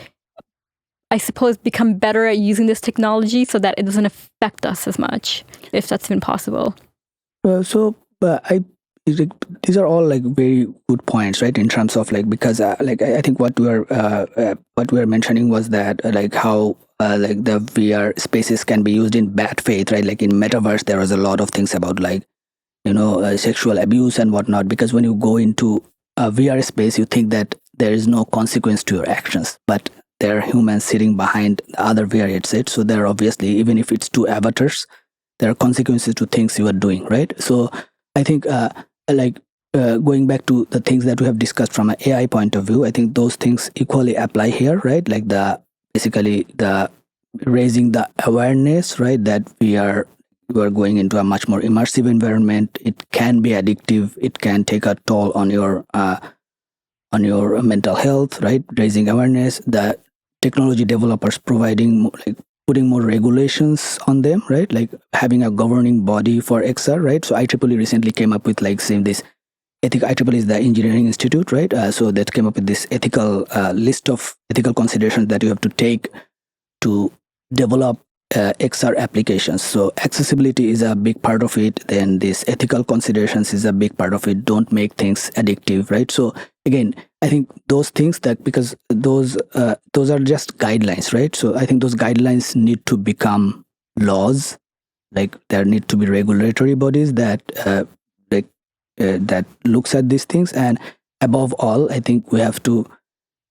I suppose, become better at using this technology so that it doesn't affect us as much, if that's even possible? These are all like very good points, right? In terms of because I think what we are mentioning was that how the VR spaces can be used in bad faith, right? Like in metaverse, there was a lot of things about sexual abuse and whatnot. Because when you go into a VR space, you think that there is no consequence to your actions, but there are humans sitting behind the other VR headsets. So there are obviously, even if it's two avatars, there are consequences to things you are doing, right? So I think going back to the things that we have discussed from an AI point of view, I think those things equally apply here, right? Like basically the raising the awareness, right? That we are going into a much more immersive environment. It can be addictive. It can take a toll on your mental health, right? Raising awareness. The technology developers providing putting more regulations on them, right? Like having a governing body for XR, right? So IEEE recently came up with saying this IEEE is the engineering institute, right? So that came up with this ethical list of ethical considerations that you have to take to develop XR applications. So accessibility is a big part of it. Then this ethical considerations is a big part of it. Don't make things addictive, right? So again, I think those things because those are just guidelines, right? So I think those guidelines need to become laws, like there need to be regulatory bodies that that looks at these things. And above all, I think we have to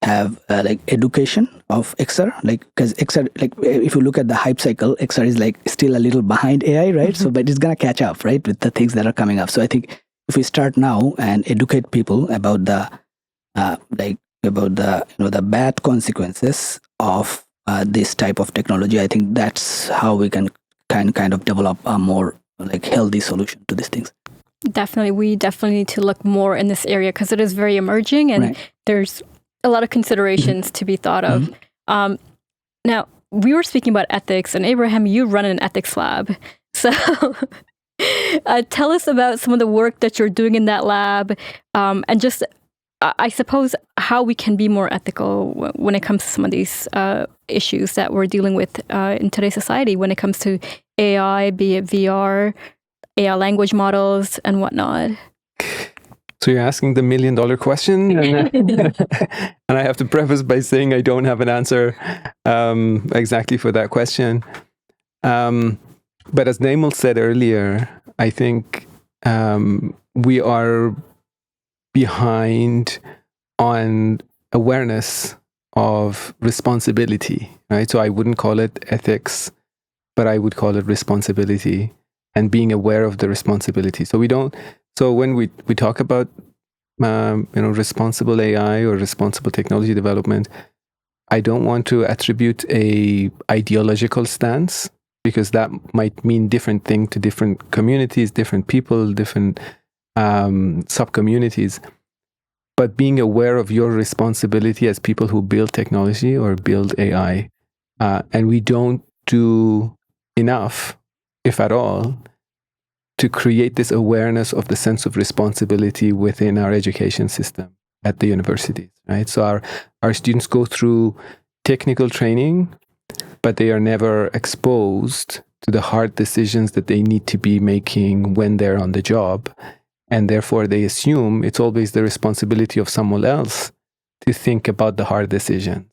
have like education of XR, like because XR, like if you look at the hype cycle, XR is like still a little behind AI, right? So but it's gonna catch up, right, with the things that are coming up. So I think if we start now and educate people about the the bad consequences of this type of technology, I think that's how we can kind of develop a more like healthy solution to these things. Definitely, we definitely need to look more in this area because it is very emerging, and there's a lot of considerations to be thought of. Now, we were speaking about ethics, and Ebrahim, you run an ethics lab. So tell us about some of the work that you're doing in that lab, and just, I suppose, how we can be more ethical when it comes to some of these issues that we're dealing with in today's society when it comes to AI, be it VR, AI language models, and whatnot. So you're asking the $1 million question, and I have to preface by saying I don't have an answer exactly for that question. But as Naimul said earlier, I think we are behind on awareness of responsibility, right? So I wouldn't call it ethics, but I would call it responsibility and being aware of the responsibility. So we don't. So when we talk about responsible AI or responsible technology development, I don't want to attribute a ideological stance, because that might mean different thing to different communities, different people, different sub-communities. But being aware of your responsibility as people who build technology or build AI, and we don't do enough, if at all, to create this awareness of the sense of responsibility within our education system at the universities, right? So our students go through technical training, but they are never exposed to the hard decisions that they need to be making when they're on the job. And therefore, they assume it's always the responsibility of someone else to think about the hard decision.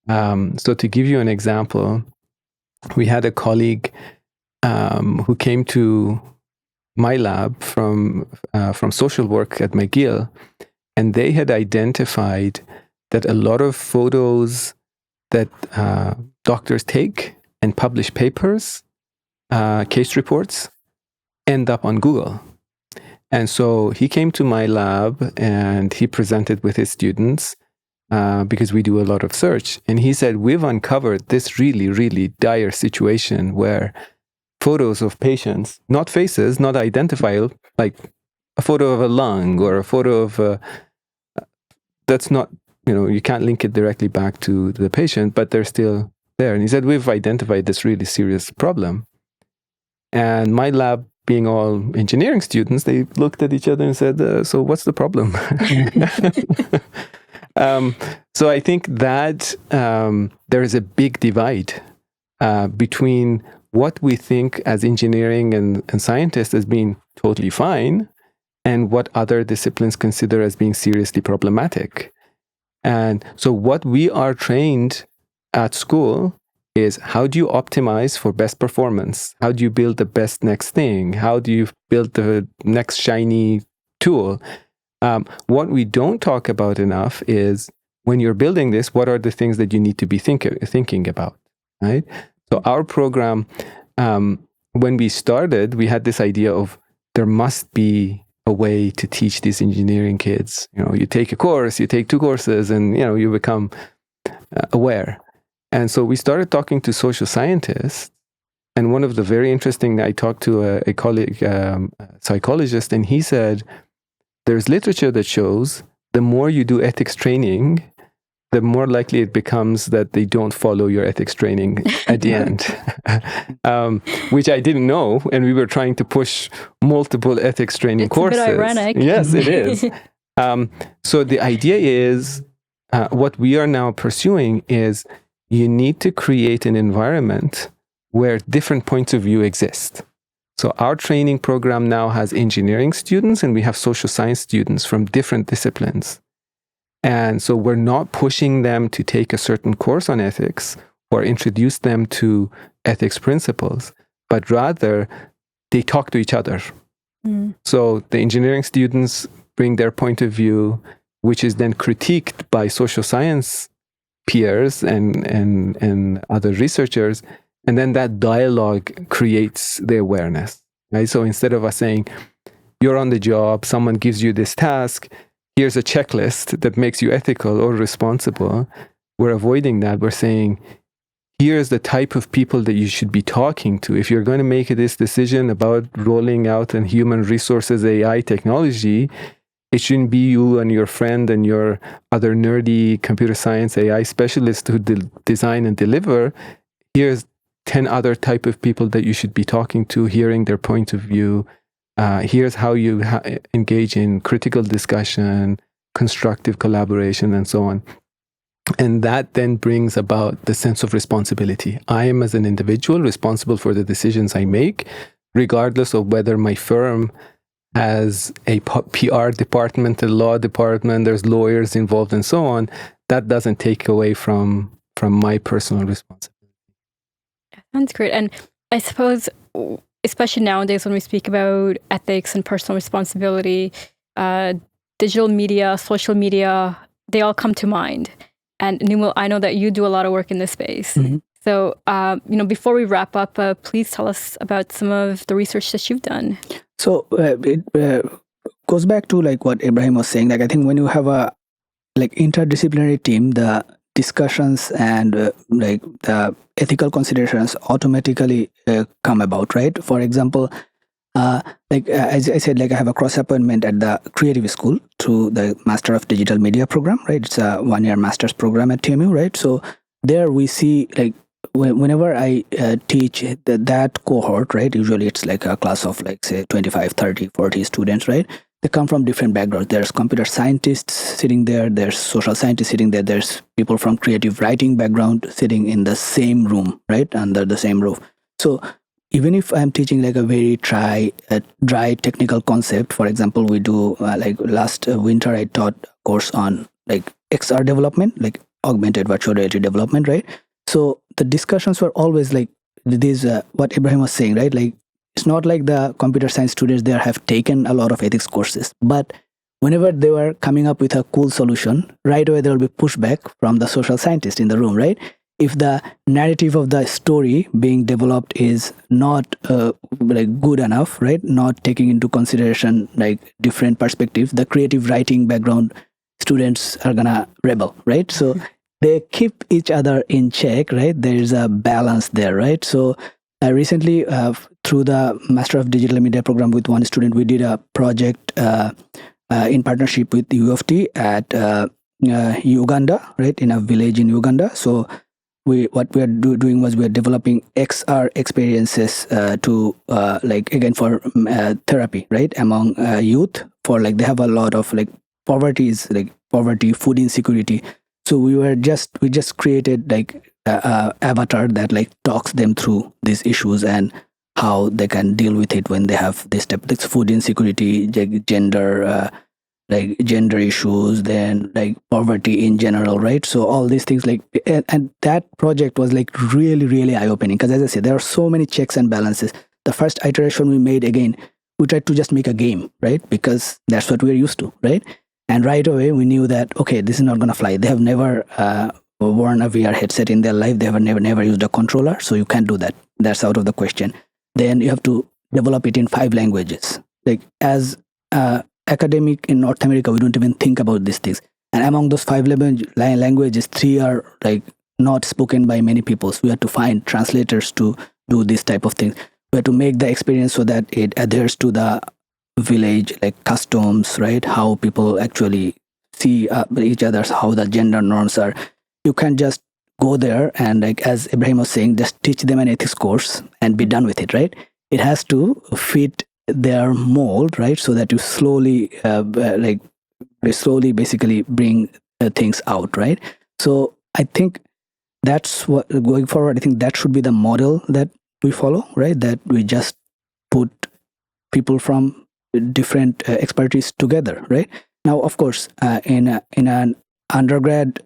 So to give you an example, we had a colleague who came to my lab from social work at McGill, and they had identified that a lot of photos that doctors take and publish papers, case reports, end up on Google. And so he came to my lab and he presented with his students because we do a lot of search. And he said, we've uncovered this really, really dire situation where photos of patients, not faces, not identifiable, like a photo of a lung or a photo of that's not, you can't link it directly back to the patient, but they're still there. And he said, we've identified this really serious problem. And my lab, being all engineering students, they looked at each other and said, so what's the problem? So I think that there is a big divide between what we think as engineering and scientists as being totally fine and what other disciplines consider as being seriously problematic. And so what we are trained at school is, how do you optimize for best performance? How do you build the best next thing? How do you build the next shiny tool? What we don't talk about enough is, when you're building this, what are the things that you need to be thinking about, right? So our program, when we started, we had this idea of there must be a way to teach these engineering kids. You take a course, you take 2 courses, and you become aware. And so we started talking to social scientists. And one of the very interesting, I talked to a colleague, psychologist, and he said, there's literature that shows the more you do ethics training, the more likely it becomes that they don't follow your ethics training at the end, which I didn't know. And we were trying to push multiple ethics training courses. It's a bit ironic. Yes, it is. So the idea is, what we are now pursuing is, you need to create an environment where different points of view exist. So our training program now has engineering students and we have social science students from different disciplines. And so we're not pushing them to take a certain course on ethics. or introduce them to ethics principles, but rather they talk to each other. So the engineering students bring their point of view, which is then critiqued by social science peers and other researchers, and then that dialogue creates the awareness. Right? So instead of us saying, you're on the job, someone gives you this task, here's a checklist that makes you ethical or responsible, we're avoiding that. We're saying, here's the type of people that you should be talking to. If you're going to make this decision about rolling out a human resources AI technology, it shouldn't be you and your friend and your other nerdy computer science AI specialists who design and deliver. Here's 10 other type of people that you should be talking to, hearing their point of view. Here's how you engage in critical discussion, constructive collaboration, and so on. And that then brings about the sense of responsibility. I am, as an individual, responsible for the decisions I make, regardless of whether my firm has a PR department, a law department, there's lawyers involved, and so on. That doesn't take away from my personal responsibility. That's great. And I suppose, especially nowadays when we speak about ethics and personal responsibility, digital media, social media, they all come to mind. And Naimul, I know that you do a lot of work in this space. So, before we wrap up, please tell us about some of the research that you've done. So it goes back to like what Ebrahim was saying. Like I think when you have a like interdisciplinary team, the discussions and like the ethical considerations automatically come about, right? For example, as I said, like I have a cross appointment at the Creative School through the Master of Digital Media program, right? It's a 1-year master's program at TMU, right? So there we see like whenever I teach that cohort, right? Usually it's like a class of like say 25, 30, 40 students, right? They come from different backgrounds. There's computer scientists sitting there. There's social scientists sitting there. There's people from creative writing background sitting in the same room, right? Under the same roof. So even if I'm teaching like a very dry technical concept, for example, we do like last winter, I taught a course on like XR development, like augmented virtual reality development, right? So the discussions were always like this, what Ebrahim was saying, right? Like it's not like the computer science students there have taken a lot of ethics courses, but whenever they were coming up with a cool solution, right away there will be pushback from the social scientist in the room, right? If the narrative of the story being developed is not like good enough, right? Not taking into consideration like different perspectives, the creative writing background students are gonna rebel, right? So they keep each other in check, right? There is a balance there, right? So recently, through the Master of Digital Media program with one student, we did a project in partnership with U of T at Uganda, right? In a village in Uganda. So what we are doing was we are developing XR experiences to like again for therapy, right? Among youth for like they have a lot of like poverty, food insecurity. So we just created like avatar that like talks them through these issues and how they can deal with it when they have this type of food insecurity, gender issues, then like poverty in general, right? So all these things like and that project was like really, really eye-opening because as I said, there are so many checks and balances. The first iteration we made, again, we tried to just make a game, right? Because that's what we're used to, right? And right away we knew that, okay, this is not going to fly. They have never worn a VR headset in their life. They have never used a controller. So you can't do that. That's out of the question. Then you have to develop it in 5 languages. Like as academic in North America, we don't even think about these things. And among those 5 languages, 3 are like not spoken by many people. So we have to find translators to do this type of things. We have to make the experience so that it adheres to the village, like customs, right? How people actually see each other, how the gender norms are. You can't just go there and like, as Ebrahim was saying, just teach them an ethics course and be done with it, right? It has to fit their mold, right? So that you slowly basically bring things out, right? So I think that's what going forward, I think that should be the model that we follow, right? That we just put people from different expertise together, right? Now, of course, in an undergrad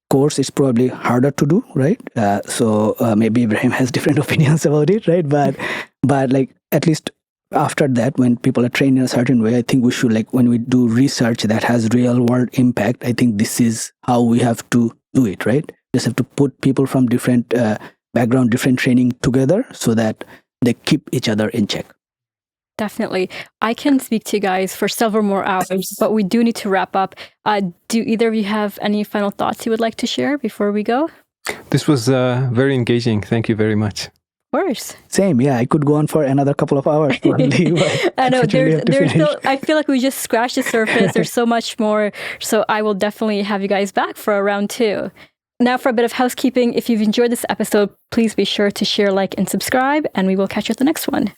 course, it's probably harder to do, right? So maybe Ebrahim has different opinions about it, right? But like at least after that, when people are trained in a certain way, I think we should, like, when we do research that has real world impact, I think this is how we have to do it, right? Just have to put people from different background, different training together so that they keep each other in check. Definitely. I can speak to you guys for several more hours, but we do need to wrap up. Do either of you have any final thoughts you would like to share before we go? This was very engaging. Thank you very much. Of course. Same, yeah. I could go on for another couple of hours. Probably, I know. There's still, I feel like we just scratched the surface. There's so much more. So I will definitely have you guys back for a round 2. Now for a bit of housekeeping. If you've enjoyed this episode, please be sure to share, like, and subscribe, and we will catch you at the next one.